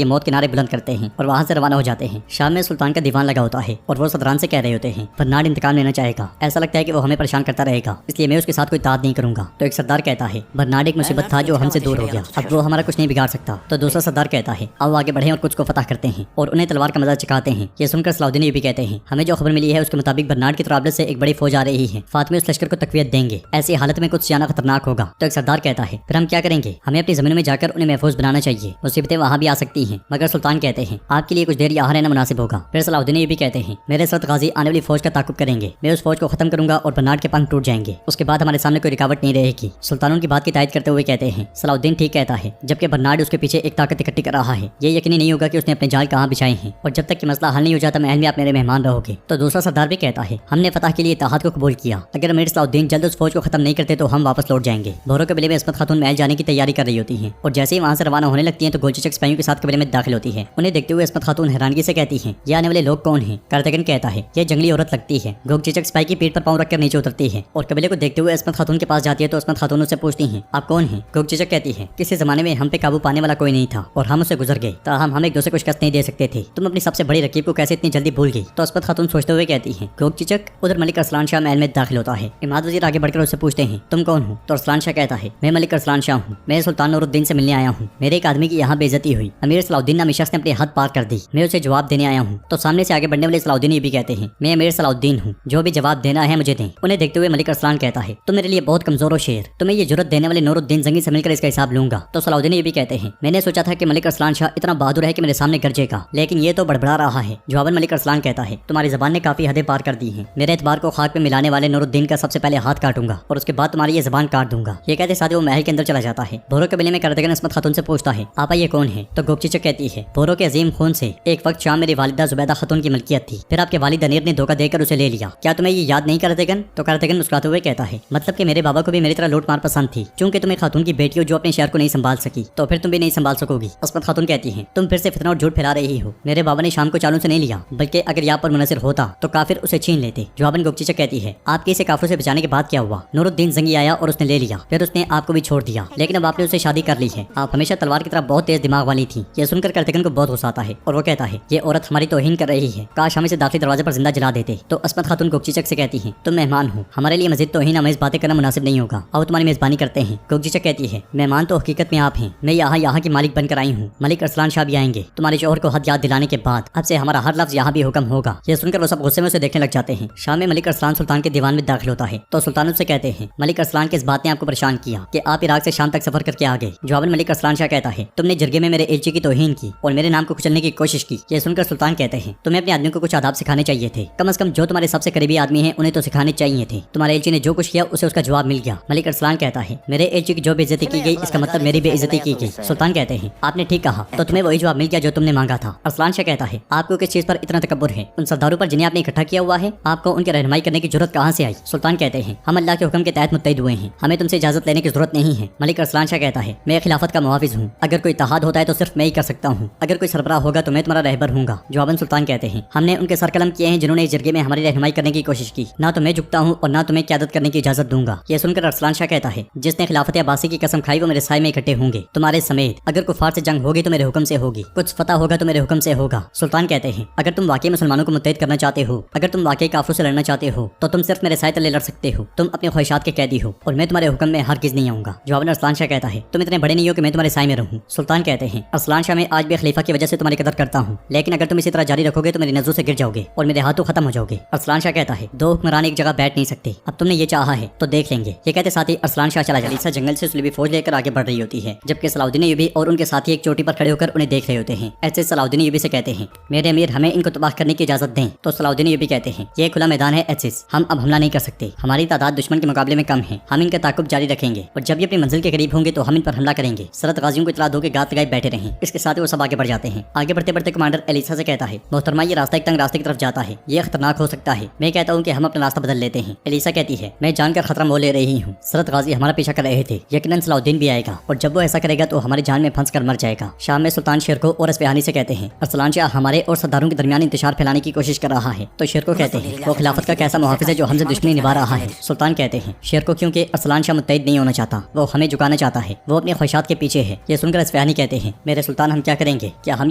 मौत के नारे बुलंद करते हैं और वहाँ से रवाना हो जाते हैं। शाम में सुल्तान का दीवान लगा होता है और वो सदरान से कह रहे होते हैं, बर्नार्ड इंतकाम लेना चाहेगा। ऐसा लगता है कि वो हमें परेशान करता रहेगा, इसलिए मैं उसके साथ कोई इत्तेहाद नहीं करूंगा। तो एक सरदार कहता है, बर्नार्ड एक मुसीबत था जो हमसे दूर हो गया, अब वो हमारा कुछ नहीं बिगाड़ सकता। तो दूसरा सरदार कहता है, आओ आगे बढ़े और कुछ को फतह करते हैं और उन्हें तलवार का मजा चखाते हैं। ये सुनकर सलाउद्दीन भी कहते हैं, हमें जो खबर मिली है उसके मुताबिक बर्नार्ड की त्राबलस से एक बड़ी फौज आ रही है। फातिमी उस लश्कर को तकवीयत देंगे। ऐसी हालत में कुछ सियाना खतरनाक होगा। तो एक सरदार कहता है, फिर हम क्या करेंगे? हमें अपनी जमीनों में जाकर उन्हें महफूज बनाना चाहिए। मुसीबतें वहाँ भी आ सकती हैं। मगर सुल्तान कहते हैं, आपके लिए कुछ देर यहाँ रहना मुनासिब होगा। फिर सलाउद्दीन ये भी कहते हैं, मेरे सरत गाजी आने वाली फौज का ताकुब करेंगे। मैं उस फौज को खत्म करूंगा और बर्नार्ड के पंख टूट जाएंगे। उसके बाद हमारे सामने कोई रुकावट नहीं रहेगी। सुल्तान उनकी बात की तायद करते हुए कहते हैं, सलाउद्दीन ठीक कहता है, जबकि बर्नार्ड उसके पीछे एक ताकत इकट्ठी कर रहा है। ये यकीनी नहीं होगा कि उसने अपने जाल कहाँ बिछाए हैं और जब तक कि मसला हल नहीं हो जाता महल में आप मेरे मेहमान रहोगे। तो दूसरा सरदार भी कहता है, हमने फतह के लिए इत्तेहाद को कबूल किया। अगर अमीर सलाउद्दीन जल्द उस फौज को खत्म नहीं करते तो हम वापस लौट जाएंगे। बोरो कबीले में इस्मत खातून महल जाने की तैयारी कर रही होती हैं और जैसे ही वहाँ से रवाना होने लगती हैं तो गोलचीचक सिपाहियों के साथ कबीले में दाखिल होती है। उन्हें देखते हुए इस्मत खातून हैरानगी से कहती हैं, ये आने वाले लोग कौन हैं? कार्तिकन कहता है, ये जंगली औरत लगती है। गोगचीचक सिपाही की पीठ पर पांव रखकर नीचे उतरती है और कबीले को देखते हुए इस्मत खातून के पास जाती है। तो इस्मत खातून उससे पूछती हैं, आप कौन हैं? गोगचीचक कहती है, किसी जमाने में हम पे काबू पाने वाला कोई नहीं था और हम उससे गुजर गए। ताहम हम एक दूसरे को शिकस्त नहीं दे सकते थे। तुम अपनी सबसे बड़ी रकीब को कैसे इतनी जल्दी भूल गई? तो इस्मत खातून सोचते हुए कहती है, गोगचीचक। उधर मलिक अरसलान शाह महल में दाखिल होता है। इमाद वजीर आगे बढ़कर उससे पूछते हैं, तुम कौन हो? तो अरसलान शाह कहता है, मैं मलिक अरसलान शाह हूँ। मैं सुल्तान नूरुद्दीन से मिलने आया हूँ। मेरे एक आदमी की यहाँ बेइज्जती हुई। अमीर सलाउद्दीन नामी शख्स ने अपनी हद पार कर दी। मैं उसे जवाब देने आया हूँ। तो सामने से आगे बढ़ने वाले सलाउद्दीन ये भी कहते हैं, मैं अमीर सलाउद्दीन हूँ, जो भी जवाब देना है मुझे दें। उन्हें देखते हुए मलिक अरसलान कहता है, तुम मेरे लिए बहुत कमजोर हो शेर। तुम्हें ये जुर्रत देने वाले नूरुद्दीन जंगी से मिलकर इसका हिसाब लूंगा। तो सलाउद्दीन ये भी कहते हैं, मैंने सोचा था कि मलिक अरसलान शाह इतना बहादुर है कि मेरे सामने गरजेगा, लेकिन ये तो बड़बड़ा रहा है। जवाबन मलिक अरसलान कहता है, तुम्हारी ज़बान ने काफी हदें पार कर दी हैं। मेरे एतबार को खाक पे मिलाने वाले नूरुद्दीन का सबसे पहले हाथ काटूंगा और उसके बाद तुम्हारी ये ज़बान काट दूंगा। ये कहते साथ वो महल के अंदर चला जाता है। बोरो कबीले में कार्तिकन इस्मत खातून से पूछता है, आपा ये कौन है? तो गोगचीचक कहती है, बोरो के अजीम खून से एक वक्त शाम मेरी वालिदा जुबैदा खातून की मलकियत थी, फिर आपके वालिद अनीर ने धोखा देकर उसे ले लिया। क्या तुम्हें ये याद नहीं कार्तिकन? तो कार्तिकन मुस्कुराते हुए कहता है, मतलब कि मेरे बाबा को भी मेरी तरह लूट मार पसंद थी, चूंकि तुम्हें खातून की बेटी हो जो अपने शहर को नहीं संभाल सकी, तो फिर तुम भी नहीं संभाल सकोगी। इस्मत खातून कहती है, तुम फिर से फितना और झूठ फैला रही हो। मेरे बाबा ने शाम को चालों से नहीं लिया, बल्कि अगर यहाँ पर मुनसिर होता तो काफिर उसे छीन लेते। जवाबन गोगचीचक कहती है, आपके इसे काफिरों से बचाने के बाद क्या हुआ? नूरुद्दीन जंगी आया और उसने ले लिया, फिर उसने आपको भी छोड़ दिया, लेकिन अब आपने उससे शादी कर ली है। आप हमेशा तलवार की तरह बहुत तेज दिमाग वाली थी। यह सुनकर कार्तिकन को बहुत गुस्सा आता है और वो कहता है, ये औरत हमारी तौहीन कर रही है, काश हम इसे दाखिली दरवाजे पर जिंदा जला देते। तो इस्मत खातून गोगचीचक से कहती है, तुम मेहमान हो, हमारे लिए मजीद तौहीन आमेज बातें करना मुनासिब नहीं होगा। आओ तुम्हारी मेजबानी करते हैं। गोगचीचक कहती है, मेहमान तो हकीकत में आप हैं, मैं यहाँ की मालिक बनकर आई हूँ। मलिक अरसलान शाह भी आएंगे तुम्हारे शोहर को हद याद दिलाने के बाद। अब से हमारा हर लफ्ज यहाँ भी हुक्म होगा। ये सुनकर वो सब गुस्से में उसे देखने लग जाते हैं। शाम में मलिक अरसलान सुल्तान के दीवान में दाखिल होता है। तो सुल्तान उससे कहते हैं, मलिक अरसलान की इस बात ने आपको परेशान किया कि आप इराक से शाम तक सफर करके आ गए। जवाबन मलिक अरसलान शाह कहता है, तुमने जरगे में मेरे एलची की तौहीन की और मेरे नाम को कुचलने की कोशिश की। ये सुनकर सुल्तान कहते हैं, तुम्हें अपने आदमियों को कुछ आदाब सिखाने चाहिए थे, कम से कम जो तुम्हारे सबसे करीबी आदमी हैं उन्हें तो सिखाने चाहिए थे। तुम्हारे एलची ने जो कुछ किया उसे उसका जवाब मिल गया। मलिक अरसलान कहता है, मेरे میرے ایلچی کی جو بے عزتی کی گئی اس کا مطلب میری بے عزتی کی گئی۔ سلطان کہتے ہیں آپ نے ٹھیک کہا، تو تمہیں وہی جواب مل گیا جو تم نے مانگا تھا۔ ارسلان شاہ کہتا ہے آپ کو کس چیز پر اتنا تکبر ہے؟ ان سرداروں پر جنہیں آپ نے اکٹھا کیا ہوا ہے، آپ کو ان کی رہنمائی کرنے کی ضرورت کہاں سے آئی؟ سلطان کہتے ہیں ہم اللہ کے حکم کے تحت متحد ہوئے ہیں، ہمیں تم سے اجازت لینے کی ضرورت نہیں ہے۔ ملک ارسلان شاہ کہتا ہے میں خلافت کا محافظ ہوں، اگر کوئی اتحاد ہوتا ہے تو صرف میں ہی کر سکتا ہوں، اگر کوئی سربراہ ہوگا تو میں تمہارا رہبر ہوں گا۔ جواباً سلطان کہتے ہیں ہم نے ان کے سر قلم کیے ہیں جنہوں نے اس جرگے میں ہماری رہنمائی کرنے کی کوشش کی، نہ تو میں جھکتا ہوں اور نہ تمہیں قیادت کرنے کی اجازت دوں گا۔ یہ سن کر ارسلان شاہ کہتا ہے جس نے خلافت عباسی کی قسم کھائی وہ میرے سائے میں اکٹھے ہوں گے، تمہارے سمیت۔ اگر کفار سے جنگ ہوگی تو میرے حکم سے ہوگی، کچھ فتح ہوگا تو میرے حکم سے ہوگا۔ سلطان کہتے ہیں اگر تم واقعی مسلمانوں کو متحد کرنا چاہتے ہو، اگر تم واقعی کافروں سے لڑنا چاہتے ہو تو تم صرف میرے سائے تلے لڑ سکتے ہو، تم اپنی خواہشات کے قیدی ہو اور میں تمہارے حکم میں ہرگز نہیں آؤں گا۔ جواباً ارسلان شاہ کہتا ہے تم اتنے بڑے نہیں ہو کہ میں تمہارے سائے میں رہوں۔ سلطان کہتے ہیں ارسلان شاہ میں آج بھی خلیفہ کی وجہ سے تمہاری قدر کرتا ہوں، لیکن اگر تم اسی طرح جاری رکھو گے تو میری نظروں سے گر جاؤ گے اور میرے ہاتھوں ختم ہو جاؤ گے۔ ارسلان شاہ کہتا ہے دو حکمران ایک جگہ بیٹھ نہیں سکتے، اب تم نے یہ چاہا ہے تو دیکھ لیں گے۔ یہ کہتے ساتھ ہی ارسلان شاہ چلا جاتا ہے۔ جنگل سے صلیبی فوج لے کر آگے بڑھ رہی ہوتی ہے، جبکہ صلاح الدین ایوبی اور ان کے ساتھی ایک چوٹی پر کھڑے ہو کر انہیں دیکھ رہے ہوتے ہیں۔ ایسے صلاح الدین ایوبی سے کہتے ہیں میرے امیر ہمیں ان کو تباہ کرنے کی اجازت دیں، تو صلاح الدین ایوبی کہتے ہیں یہ کھلا میدان ہے ایسس، ہم اب حملہ نہیں کر سکتے، ہماری تعداد دشمن کے مقابلے میں کم ہے، ہم ان کا تعاقب جاری رکھیں گے اور جب یہ اپنی منزل کے قریب ہوں گے تو ہم ان پر حملہ کریں گے۔ سرت غازیوں کو اطلاع دو کہ گات لگائے بیٹھے رہیں۔ اس کے ساتھ وہ سب آگے بڑھ جاتے ہیں۔ آگے بڑھتے بڑھتے کمانڈر الیسا سے کہتا ہے محترمہ یہ راستہ ایک تنگ راستے کی طرف جاتا ہے، یہ خطرناک ہو سکتا ہے، میں کہتا ہوں کہ ہم اپنا راستہ بدل لیتے ہیں۔ الیسا کہتی ہے میں جان کر خطرہ مول لے رہی ہوں، سرت غازی ہمارا پیچھا کر رہے تھے، یقیناً صلاح الدین بھی آئے گا اور جب وہ ایسا کرے گا تو ہماری جان میں پھنس کر مر جائے گا۔ شام میں سلطان شیرکو اور اصفہانی سے کہتے ہیں ارسلان شاہ ہمارے اور سرداروں کے درمیان انتشار پھیلانے کی کوشش کر رہا ہے، تو شیرکو کہتے ہیں وہ خلافت کا کیسا محافظ ہے جو ہم سے دشمنی نبھا رہا ہے۔ سلطان کہتے ہیں شیرکو کیونکہ ارسلان شاہ متحد نہیں ہونا چاہتا، وہ ہمیں جھکانا چاہتا ہے، وہ اپنی خواہشات کے پیچھے ہے۔ یہ سن کر اصفہانی کہتے ہیں میرے سلطان ہم کیا کریں گے، کیا ہم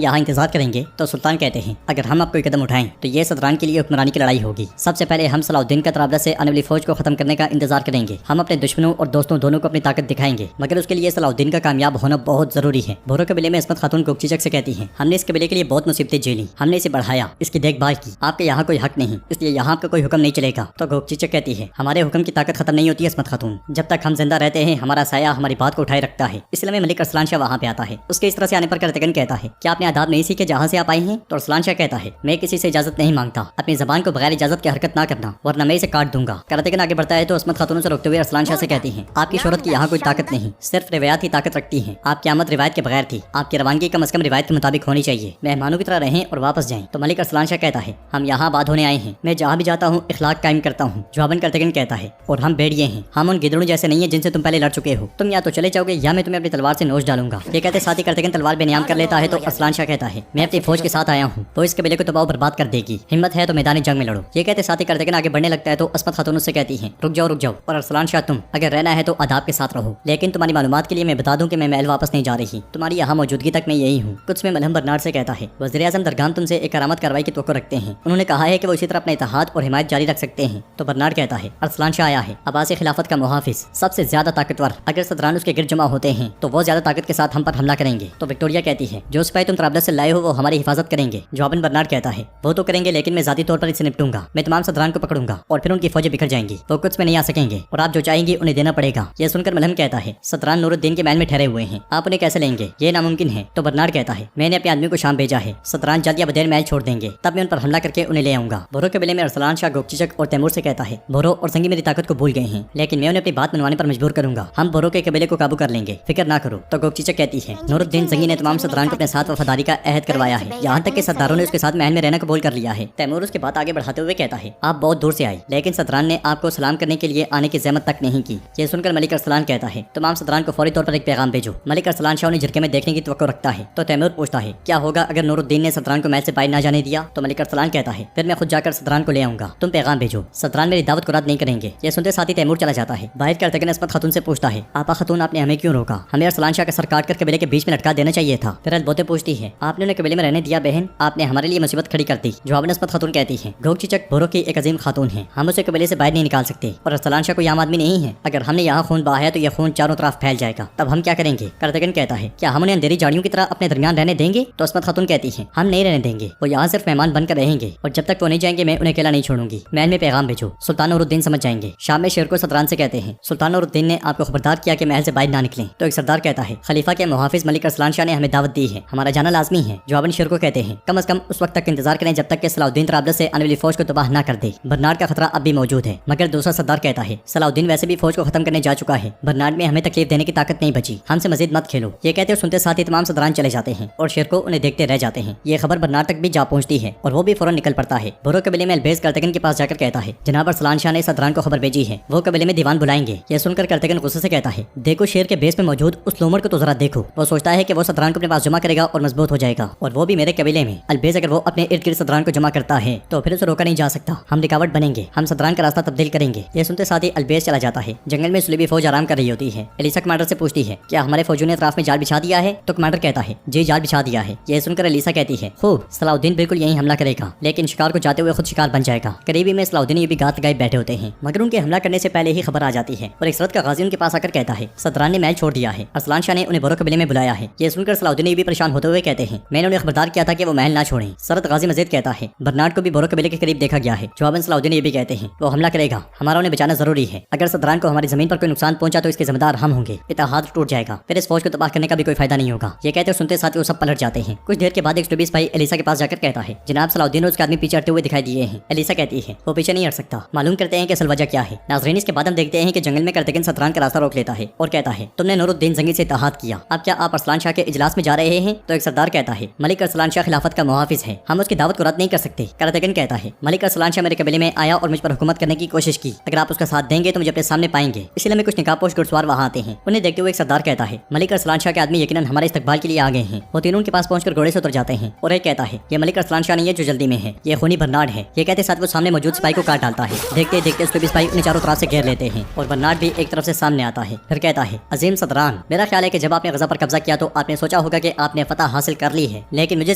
یہاں انتظار کریں گے؟ تو سلطان کہتے ہیں اگر ہم اب کوئی قدم اٹھائیں تو یہ صدران کے لیے حکمرانی کی لڑائی ہوگی۔ سب سے پہلے ہم صلاح الدین کا طرابلس سے آنے والی فوج کو ختم کرنے کا انتظار کریں گے، ہم اپنے دشمنوں اور دوستوں دونوں کو اپنی طاقت دکھائیں گے، مگر اس کے لیے صلاح الدین کا کامیاب ہونا بہت ضروری ہے۔ بھورو قبیلے میں عصمت خاتون کوکچیچک سے کہتی ہیں ہم نے اس قبیلے کے لیے بہت مصیبتیں جھیلی، ہم نے اسے بڑھایا، اس کی دیکھ بھال کی، آپ کے یہاں کوئی حق نہیں، اس لیے یہاں آپ کا کوئی حکم نہیں چلے گا۔ تو کوکچیچک کہتی ہے ہمارے حکم کی طاقت ختم نہیں ہوتی عصمت خاتون، جب تک ہم زندہ رہتے ہیں ہمارا سایہ ہماری بات کو اٹھائے رکھتا ہے۔ اس لیے ملک ارسلان شاہ وہاں پہ آتا ہے، اس کے اس طرح سے آنے پر کرتگن کہتا ہے کیا آپ نے آداب نہیں سیکھے جہاں سے آپ آئے ہیں؟ تو ارسلان شاہ کہتا ہے میں کسی سے اجازت نہیں مانگتا، اپنی زبان کو بغیر اجازت کے حرکت نہ کرنا ورنہ میں اسے کاٹ دوں گا۔ کرتگن آگے بڑھتا ہے تو عصمت خاتون سے روکتے ہوئے ارسلان شاہ سے کہتی ہیں آپ کی شہرت کی یہاں کوئی طاقت نہیں، صرف روایات ہی طاقت رکھتی ہیں، آپ کی آمد روایت کے بغیر تھی، آپ کی روانگی کم از کم روایت کے مطابق ہونی چاہیے، مہمانوں کی طرح رہیں اور واپس جائیں۔ تو ملک ارسلان شاہ کہتا ہے ہم یہاں آباد ہونے آئے ہیں، میں جہاں بھی جاتا ہوں اخلاق قائم کرتا ہوں۔ جواباً کرتگن کہتا ہے اور ہم بھیڑیے ہیں، ہم ان گدڑوں جیسے نہیں ہیں جن سے تم پہلے لڑ چکے ہو، تم یا تو چلے جاؤ گے یا میں تمہیں اپنی تلوار سے نوچ ڈالوں گا۔ یہ کہتے ساتھ ہی کرتگن تلوار بے نیام کر لیتا ہے تو ارسلان شاہ کہتا ہے میں اپنی فوج کے ساتھ آیا ہوں، وہ اس قبیلے کو تباہ و برباد کر دے گی، ہمت ہے تو میدان جنگ میں لڑو۔ یہ کہتے ساتھ ہی کرتگن آگے بڑھنے لگتا ہے تو عصمت خاتون سے کہتی ہیں رک جاؤ اور ارسلان شاہ تم اگر رہنا ہے تو آداب کے ساتھ رہو، لیکن تمہاری معلومات کے لیے میں بتا دوں کہ میں محل واپس نہیں جا رہی، تمہاری یہاں موجودگی تک میں یہی ہوں۔ کچھ میں ملہم برنارڈ سے کہتا ہے وزیر اعظم درگان تم سے ایک کرامت کارروائی کی توقع رکھتے ہیں، انہوں نے کہا ہے کہ وہ اسی طرح اپنا اتحاد اور حمایت جاری رکھ سکتے ہیں۔ تو برنارڈ کہتا ہے ارسلان شاہ آیا ہے، عباسی خلافت کا محافظ، سب سے زیادہ طاقتور، اگر صدران اس کے گرد جمع ہوتے ہیں تو وہ زیادہ طاقت کے ساتھ ہم پر حملہ کریں گے۔ تو وکٹوریا کہتی ہے جو سپاہی تم طرابلس سے لائے ہو وہ ہماری حفاظت کریں گے۔ جواباً برنارڈ کہتا ہے وہ تو کریں گے لیکن میں ذاتی طور پر اسے نپٹوں گا، میں تمام صدران کو پکڑوں گا اور پھر ان کی فوجیں بکھر جائیں گی، وہ کچھ میں نہیں آ سکیں گے اور آپ جو چاہیں گے انہیں دینا پڑے گا۔ یہ سن کر ملہم کہتا ہے صدران نور الدین کے محل میں ٹھہرے ہوئے ہیں، آپ انہیں کیسے لیں گے، یہ ناممکن ہے۔ تو برنارڈ کہتا ہے میں نے اپنے آدمی کو شام بھیجا ہے، صدران جلد یا بدیر محل چھوڑ دیں گے، تب میں ان پر حملہ کر کے انہیں لے آؤں گا۔ بھورو قبیلے میں ارسلان شاہ کوکچیچک اور تیمور سے کہتا ہے بھورو اور سنگی میری طاقت کو بھول گئے ہیں، لیکن میں انہیں اپنی بات منوانے پر مجبور کروں گا، ہم بھورو کے قبیلے کو قابو کر لیں گے، فکر نہ کرو۔ تو کوکچیچک کہتی ہے نور الدین سنگی نے تمام صدران کو اپنے ساتھ وفاداری کا عہد کروایا ہے، یہاں تک کہ سرداروں نے اس کے ساتھ محل میں رہنا قبول کر لیا ہے۔ تیمور اس کی بات آگے بڑھاتے ہوئے کہتا ہے آپ بہت دور سے آئے لیکن صدران نے آپ کو سلام کرنے کے لیے آنے کی زحمت تک نہیں کی۔ یہ سن کر ملک ارسلان کہتا ہے تمام صدران کو فوری طور پر ایک پیغام بھیجو۔ ملک ارسلان شاہ انہیں جھرکے میں دیکھنے کی توقع رکھتا ہے تو تیمور پوچھتا ہے کیا ہوگا اگر نور الدین نے صدران کو محل سے باہر نہ جانے دیا؟ تو ملک ارسلان کہتا ہے پھر میں خود جا کر صدران کو لے آؤں گا، تم پیغام بھیجو، صدران میری دعوت کو رد نہیں کریں گے۔ یہ سنتے ساتھ ہی تیمور چلا جاتا ہے۔ باہر کرتگن عصمت خاتون سے پوچھتا ہے آپا خاتون آپ نے ہمیں کیوں روکا، ہمیں ارسلان شاہ کا سر کاٹ کر قبیلے کے بیچ میں لٹکا دینا چاہیے تھا۔ پھر البوتے پوچھتی ہے آپ نے انہیں قبیلے میں رہنے دیا بہن، آپ نے ہمارے لیے مصیبت کھڑی کر دی۔ جواب عصمت خاتون کہتی ہے کوکچیچک بھورو کی ایک عظیم خاتون ہے، ہم اسے قبیلے سے باہر نہیں نکال سکتے اور ارسلان شاہ کوئی عام آدمی نہیں ہے، اگر ہم نے یہاں خون بہایا تو یہ خون چاروں طرف پھیل جائے گا، تب ہم کیا کریں گے؟ کرتگن کہتا ہے کیا ہم انہیں اندھیری جاڑیوں کی طرح اپنے درمیان رہنے دیں گے؟ تو عصمت خاتون کہتی ہے ہم نہیں رہنے دیں گے، وہ یہاں صرف مہمان بن کر رہیں گے اور جب تک وہ نہیں جائیں گے میں انہیں اکیلا نہیں چھوڑوں گی، محل میں پیغام بھیجو، سلطان نور الدین سمجھ جائیں گے۔ شام میں شیرکو صدران سے کہتے ہیں سلطان نور الدین نے آپ کو خبردار کیا کہ محل سے باہر نہ نکلیں۔ تو ایک سردار کہتا ہے خلیفہ کے محافظ ملک ارسلان شاہ نے ہمیں دعوت دی ہے، ہمارا جانا لازمی ہے۔ جواباً شیرکو کہتے ہیں کم از کم اس وقت تک انتظار کریں جب تک کہ صلاح الدین طرابلس سے آنے والی فوج کو تباہ نہ کر دے، برنارڈ کا خطرہ اب بھی موجود ہے۔ مگر دوسرا سردار کہتا ہے صلاح الدین ویسے بھی فوج کو ختم کرنے جا چکا है, बर्नार्ड में हमें तकलीफ देने की ताकत नहीं बची, हमसे मजीद मत खेलो। ये कहते और सुनते साथ ही तमाम सदरान चले जाते हैं और शेर को उन्हें देखते रह जाते हैं। ये खबर बर्नार्ड तक भी जा पहुंचती है और वो भी फौरन निकल पड़ता है। बुरो कबीले में अल्बेज कर्तगन के पास जाकर कहता है, जनाब अरसलान शाह ने सदरान को खबर भेजी है, वो कबीले में दीवान बुलाएंगे। ये सुनकर कर्तगन गुस्से से कहता है, देखो शेर के बेस में मौजूद उस लोमड़ को तो जरा देखो, वो सोचता है कि वो सदरान को अपने पास जमा करेगा और मजबूत हो जाएगा, और वो भी मेरे कबीले में। अल्बेज अगर वो अपने इर्द गिर्द सदरान को जमा करता है तो फिर उसे रोका नहीं जा सकता, हम रुकावट बनेंगे, हम सदरान का रास्ता तब्दील करेंगे। ये सुनते साथ ही अल्बेज चला जाता है। जंगल में सुलेबी फौज आराम कर रही होती है। एलिसा कमांडर से पूछती है, क्या हमारे फौजियों ने अतराफ में जाल बिछा दिया है? तो कमांडर कहता है, जी जाल बिछा दिया है। ये सुनकर एलिसा कहती है, खूब, सलाउद्दीन बिल्कुल यही हमला करेगा, लेकिन शिकार को जाते हुए खुद शिकार बन जाएगा। करीबी में सलाउद्दीन ये भी गात लगाए बैठे होते हैं, मगर उनके हमला करने से पहले ही खबर आ जाती है और एक सरहद का गाजी उनके पास आकर कहता है, सदरान ने महल छोड़ दिया है, अरसलान शाह ने उन्हें बोरो कबीले में बुलाया है। ये सुनकर सलाउद्दीन ये भी परेशान होते हुए कहते हैं, मैंने उन्हें खबरदार किया था कि वो महल ना छोड़ें। सरहद गाजी मजीद कहता है, बर्नार्ड को भी बोरो कबीले के करीब देखा गया है। जवाबन सलाउद्दीन ये भी कहते हैं, वो हमला करेगा, हमारा उन्हें बचाना जरूरी है। अगर सदरान को हमारी जमीन पर कोई नुकसान पहुंचा तो इसके जिम्मेदार हम होंगे, इत्तेहाद टूट जाएगा, फिर इस फौज को तबाह करने का भी कोई फायदा नहीं होगा। ये कहते सुनते साथ वो सब पलट जाते हैं। कुछ देर के बाद एक स्टूबी सिपाही एलिसा के पास जाकर कहता है, जनाब सलाउद्दीन और उसके आदमी पीछे हटते हुए दिखाई दिए हैं। एलिसा कहती है, वो पीछे नहीं हट सकता, मालूम करते हैं कि असल वजह क्या है। नाज़रीन इसके बाद हम देखते हैं कि जंगल में कर्तगन सदरान का रास्ता रोक लेता है और कहता है, तुमने नूरुद्दीन जंगी से इत्तेहाद किया, अब क्या आप अरसलान शाह के इजलास में जा रहे हैं? तो एक सरदार कहता है, मलिक अरसलान शाह खिलाफत का मुहाफिज है, हम उसकी दावत को रद्द नहीं कर सकते। कर्तगन कहता है, मलिक अरसलान शाह मेरे कबीले में आया और मुझ पर हुकूमत करने की कोशिश की, अगर आप उसका साथ देंगे तो मुझे अपने सामने पाएंगे, इसलिए मैं कुछ निकाबपोश घुड़सवार वहाँ आते हैं। उन्हें देखते हुए एक सरदार कहता है, मलिक अरसलान शाह के आदमी यकीनन हमारे इस्तकबाल के लिए आ गए हैं। वो तीनों उनके पास पहुंचकर घोड़े से उतर जाते हैं और एक कहता है, ये मलिक अरसलान शाह नहीं है जो जल्दी में है, ये खूनी बर्नार्ड है। ये कहते साथ वो सामने मौजूद सिपाही को काट डालता है। देखते देखते उसके भी सिपाही उन्हें चारों तरफ से घेर लेते हैं और बर्नार्ड भी एक तरफ से सामने आता है। फिर कहता है, अजीम सदरान, मेरा ख्याल है कि जब आपने गजा पर कब्जा किया तो आपने सोचा होगा कि आपने फतह हासिल कर ली है, लेकिन मुझे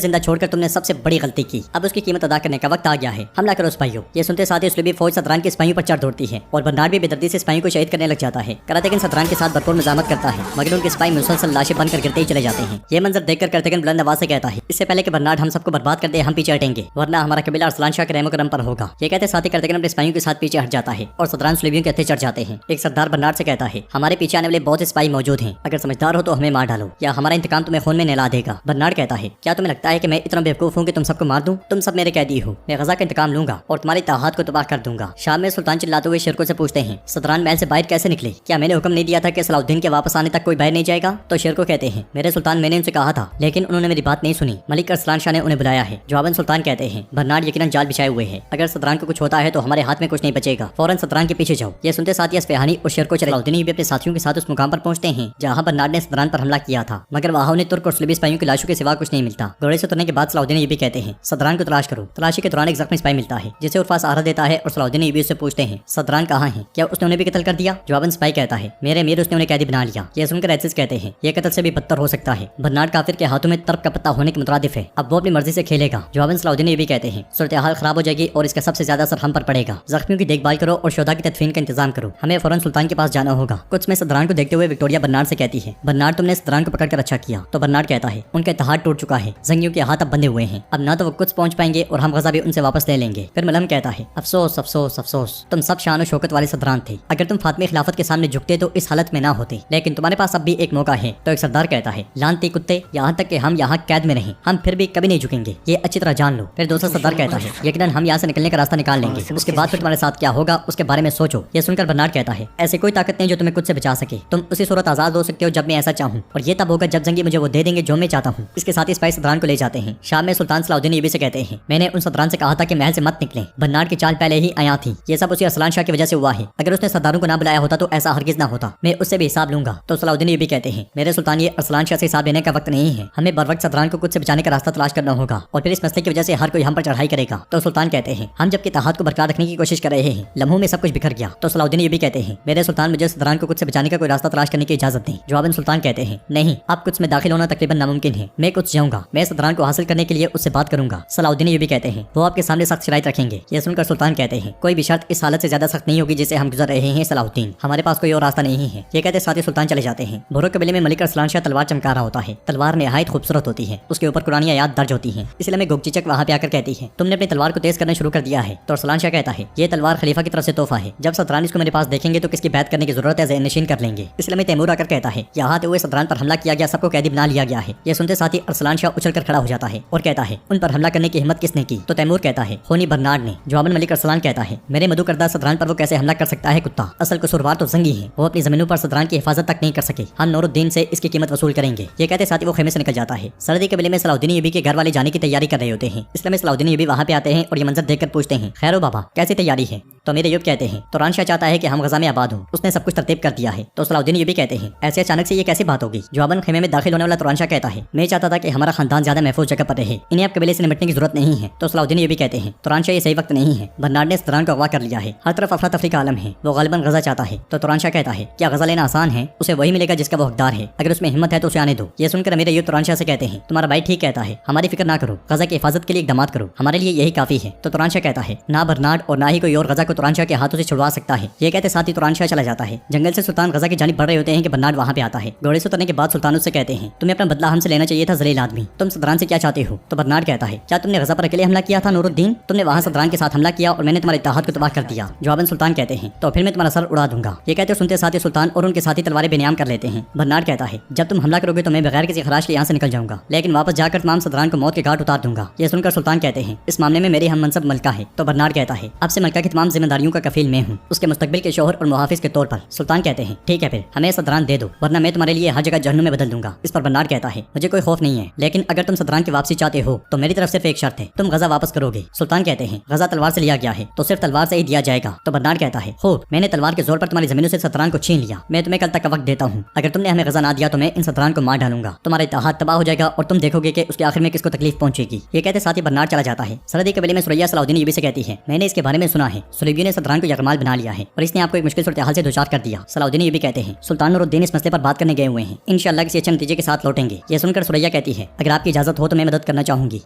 जिंदा छोड़कर तुमने सबसे बड़ी गलती की। अब उसकी कीमत अदा करने का वक्त आ गया है, हमला करो सिपाहियों। ये सुनते साथ ही उसकी फौज सदरान के सिपाहियों पर चढ़ दौड़ती है और बर्नार्ड भी बेदर्दी से सिपाहियों को शहीद करने लग जाता है। कर्तगन सदरान के साथ भरपूर मजामत करता है, मगर उनके सिपाही मुसलसल लाशें बनकर गिरते ही चले जाते हैं। ये मंजर देखकर कर्तगन बुलंद आवाज से कहता है, इससे पहले कि बर्नार्ड हम सबको बर्बाद कर दे, हम पीछे हटेंगे, वरना हमारा कबीला अरसलान शाह के रहमो करम पर होगा। ये कहते साथ ही कर्तगन अपने सिपाहियों के साथ पीछे हट जाता है और सदरान सुलेबियों के हत्थे चढ़ जाते हैं। एक सरदार बर्नार्ड से कहता है, हमारे पीछे आने वाले बहुत से सिपाही मौजूद हैं, अगर समझदार हो तो हमें मार डालो या हमारा इंतकाम तुम्हें खून में नहला देगा। बर्नार्ड कहता है, क्या तुम्हें लगता है कि मैं इतना बेवकूफ हूँ कि तुम सबको मार दूं? तुम सब मेरे कैदी हो, मैं गजा का इंतकाम लूंगा और तुम्हारी ताहात को तबाह कर दूंगा। शाम में सुल्तान चिल्लाते हुए शेरको से पूछते हैं, सदरान महल से बाहर कैसे निकले? क्या मैंने हुक्म नहीं दिया था कि सलाउद्दीन के वापस आने तक कोई बाहर नहीं जाएगा? तो शेरको कहते हैं, मेरे सुल्तान, मैंने उनसे कहा था, लेकिन उन्होंने मेरी बात नहीं सुनी, मलिक अरसलान शाह ने उन्हें बुलाया है। जवाबन सुल्तान कहते हैं, बर्नार्ड यकीनन जाल बिछाए हुए है, अगर सदरान को कुछ होता है तो हमारे हाथ में कुछ नहीं बचेगा, फौरन सदरान के पीछे जाओ। ये सुनते साथ ही अस्फहानी और शेरको सलाउद्दीन भी अपने साथियों के साथ उस मुकाम पर पहुंचते हैं जहां बर्नार्ड ने सदरान पर हमला किया था, मगर वहां उन्हें तुर्क और सुलेबी सिपाहियों की लाशों के सिवा कुछ नहीं मिलता। घोड़े से उतरने के बाद सलाउद्दीन ये भी कहते हैं, सदरान को तलाश करो। तलाशी के दौरान एक जख्मी सिपाही मिलता है जिसे उर्फा सहारा देता है और सलाउद्दीन ये भी उससे पूछते हैं, सदरान कहाँ है, क्या उसने उन्हें भी कत्ल कर दिया? जवाबन सिपाही कहता है, मेरे अमीर उसने उन्हें कैदी बना लिया। ये सुनकर एसिस कहते हैं, ये कत्ल से भी बदतर हो सकता है, बर्नार्ड काफिर के हाथों में तर्क का पत्ता होने के मुतरादिफ है, अब वो अपनी मर्जी से खेलेगा। जवाबन सलाउद्दीन ये भी कहते हैं, सूरत हाल खराब हो जाएगी और इसका सबसे ज्यादा असर हम पर पड़ेगा, जख्मियों की देखभाल करो और शोधा की तदफीन का इंतजाम करो, हमें फौरन सुल्तान के पास जाना होगा। कुछ में सदरान को देखते हुए विक्टोरिया बर्नार्ड से कहती है, बर्नार्ड तुमने सदरान को पकड़कर अच्छा किया। तो बर्नार्ड कहता है, उनका इत्तेहाद टूट चुका है, जंगियों के हाथ अब बंधे हुए हैं, अब ना तो वो कुछ पहुंच पाएंगे और हम गजा भी उनसे वापस ले लेंगे। फिर मलहम कहता है, अफसोस अफसोस अफसोस, तुम सब शान और शौकत वाले सदरान थे, अगर तुम फातिमा खिलाफत के सामने झुकते तो इस हालत में ना होते, लेकिन तुम्हारे पास अब भी एक मौका है। तो एक सरदार कहता है, लानती कुत्ते, यहाँ तक कि हम यहाँ कैद में नहीं, हम फिर भी कभी नहीं झुकेंगे, ये अच्छी तरह जान लो। फिर दूसरा सरदार कहता है, यकीनन हम यहाँ से निकलने का रास्ता निकाल लेंगे, उसके बाद फिर तुम्हारे साथ क्या होगा उसके बारे में सोचो। ये सुनकर बर्नार्ड कहता है, ऐसी कोई ताकत नहीं जो तुम्हें खुद से बचा सके, तुम उसी सूरत आजाद हो सकते हो जब मैं ऐसा चाहूँ, और ये तब होगा जब जंगी मुझे वो दे देंगे जो मैं चाहता हूँ। इसके साथ ही सिपाही सदरान को ले जाते हैं। शाम में सुल्तान सलाउद्दीन ये भी से कहते हैं, मैंने उन सदरान से कहा था कि महल से मत निकलें, बर्नार्ड की चाल पहले ही आया थी, ये सब उसी अरसलान शाह की वजह से हुआ है, अगर उसने सरदारों को ना बुलाया होता तो ऐसा हरगिज ना होता, मैं उससे भी हिसाब लूंगा। तो सलाउद्दीन ये भी कहते हैं, मेरे सुल्तान, ये अरसलान शाह से हिसाब लेने का वक्त नहीं है, हमें बर वक्त सदरान को खुद से बचाने का रास्ता तलाश करना होगा और फिर इस मसले की वजह से हर कोई हम पर चढ़ाई करेगा। तो सुल्तान कहते हैं, हम जबकि इत्तेहाद को बरकरार रखने की कोशिश कर रहे हैं, लम्हों में सब कुछ बिखर गया। तो सलाउद्दीन ये भी कहते हैं, मेरे सुल्तान, मुझे सदरान को खुद से बचाने का कोई रास्ता तलाश करने की इजाजत दें। जवाबन सुल्तान कहते हैं, नहीं, अब कुछ में दाखिल होना तकरीबन नामुमकिन है, मैं कुछ जाऊंगा, मैं सदरान को हासिल करने के लिए उससे बात करूंगा। सलाउद्दीन ये भी कहते हैं, वो आपके सामने सख्त शराइत रखेंगे। ये सुनकर सुल्तान कहते हैं, कोई भी शर्त इस हालत से ज्यादा सख्त नहीं होगी जिसे हम गुजर रहे हैं सलाउद्दीन, हमारे पास कोई और रास्ता नहीं है। ये कहते साथ ही सुल्तान चले जाते हैं। बोरो कबीले में मलिक अरसलान शाह तलवार चमका रहा होता है, तलवार निहायत खूबसूरत होती है, उसके ऊपर कुरानी आयात दर्ज होती है, इसलिए में गोगचीचक वहाँ पे आकर कहती है, तुमने अपनी तलवार को तेज करना शुरू कर दिया है। तो अरसलान शाह कहता है, ये तलवार खलीफा की तरफ से तोहफा है, जब सदरान इसको मेरे पास देखेंगे तो किसकी बैत करने की जरूरत है, ज़हन-नशीन कर लेंगे। इसलिए में तैमूर आकर कहता है, यहाँ हुए सदरान पर हमला किया गया, सबको कैदी बना लिया गया है। ये सुनते साथ ही अरसलान शाह उछल कर खड़ा हो जाता है और कहता है, उन पर हमला करने की हिम्मत किसने की? तो तैमूर कहता है, खूनी बर्नार्ड ने। जवाबन मलिक अरसलान कहता है, मेरे मधु करदा सदरान पर वो कैसे हमला कर सकता है कुत्ता, असल कसूरवार तो जंगी ہیں वो अपनी जमीनों पर सदरान की हिफाजत तक नहीं कर सके, हम नूरुद्दीन से इसकी कीमत वसूल करेंगे। ये कहते साथ ही वो खेमे से निकल जाता है। सरहदी कबीले में सलाउद्दीन अय्यूबी के घर वाले जाने की तैयारी कर रहे होते हैं। इसलिए में सलाउद्दीन अय्यूबी वहाँ पे आते हैं और ये मंजर देखकर पूछते हैं, खैर हो बाबा कैसी तैयारी है? तो अमीर अय्यूब कहते हैं, तुरान शाह चाहता है कि हम गजा में आबाद हों, उसने सब कुछ तरतीब कर दिया है। तो सलाउद्दीन अय्यूबी कहते हैं, ऐसे अचानक से ये कैसी बात होगी? जवाबन खेमे में दाखिल होने वाला तुरान शाह कहता है, मैं चाहता था कि हमारा खानदान ज्यादा महफूज जगह पर रहे, इन्हें अब कबीले से निपटने की जरूरत नहीं है। तो सलाउद्दीन अय्यूबी कहते हैं, तुरान शाह ये सही वक्त नहीं है, बर्नार्ड ने सदरान को अगवा कर लिया है, हर तरफ अफरा तफरी का आलम है, वो गालिबन गजा चाहता है। तो तुरान शाह कहता है, क्या गजा लेना आसान है? उसे वही मिलेगा जिसका वो हकदार है, अगर उसमें हिम्मत है तो उसे आने दो। ये सुनकर अमीर अय्यूब तुरान शाह से कहते हैं, तुम्हारा भाई ठीक कहता है, हमारी फिक्र ना करो, गजा की हिफाजत के लिए इकदाम करो, हमारे लिए यही काफी है। तो तुरान शाह कहता है, ना बर्नार्ड और ना ही कोई और गजा को तुरान शाह के हाथों से छुड़वा सकता है। ये कहते साथ ही तुरान शाह चला जाता है। जंगल से सुल्तान गजा की जानिब बढ़ रहे होते हैं कि बर्नार्ड वहाँ पे आता है। घोड़े से उतरने के बाद सुल्तान उससे कहते हैं, तुम्हें अपना बदला हमसे लेना चाहिए था जलील आदमी, तुम सदरान से क्या चाहते हो? तो बर्नार्ड कहता है, क्या तुमने गजा पर अकेले हमला किया था नूरुद्दीन? तुमने वहाँ सदरान के साथ हमला किया और मैंने तुम्हारे इत्तेहाद को तबाह कर दिया। जवाबन सुल्तान कहते हैं, तो फिर मैं तुम्हारा सर उड़ा दूंगा। ये कहते सुनते साथ ही सुल्तान और उनके साथी तलवारें बेनियाम कर लेते हैं। बर्नार्ड कहता है, जब तुम हमला करोगे तो मैं बगैर किसी खराश के यहाँ से निकल जाऊंगा, लेकिन वापस जाकर तमाम सदरान को मौत के घाट उतार दूंगा। ये सुनकर सुल्तान कहते हैं, इस मामले में मेरी हम मनसब मलका है। तो बर्नार्ड कहता है, अब से मलका की तमाम जिम्मेदारियों का कफील मैं हूँ, उसके मुस्तकबिल के शोहर और मुहाफिज के तौर पर। सुल्तान कहते हैं, ठीक है फिर हमें सदरान दे दो, वरना मैं तुम्हारे लिए हर जगह जहन्नुम में बदल दूंगा। इस पर बर्नार्ड कहता है, मुझे कोई खौफ नहीं है, लेकिन अगर तुम सदरान की वापसी चाहते हो तो मेरी तरफ सिर्फ एक शर्त है, तुम गजा वापस करोगे। सुल्तान कहते हैं, गजा तलवार से लिया गया है तो सिर्फ तलवार से ही दिया जाएगा। तो बर्नार्ड कहता है, हो मैंने तलवार के जोर पर तुम्हारी जमीनों से सदरान को छीन लिया, मैं तुम्हें कल तक का वक्त देता हूँ, अगर तुमने हमें गजा ना दिया तो मैं इन सदरान को मार डालूंगा, तुम्हारा इत्तेहाद तबाह हो जाएगा और तुम देखोगे कि उसके आखिर में किसको तकलीफ पहुंचेगी। ये कहते साथ ही बर्नार्ड चला जाता है। सरहदी कबीले में सुरैया सलाउद्दीन अय्यूबी से कहती है, मैंने इसके बारे में सुना है, सुलेबियों ने सदरान को यरगमाल बना लिया है और इसने आपको एक मुश्किल सूरत हाल से दुचार कर दिया। सलाउद्दीन अय्यूबी कहते हैं, सुल्तान नूरुद्दीन इस मसले पर बात करने गए हुए हैं, इंशाअल्लाह किसी अच्छे नतीजे के साथ लौटेंगे। ये सुनकर सुरैया कहती है, अगर आपकी इजाजत हो तो मैं मदद करना चाहूंगी।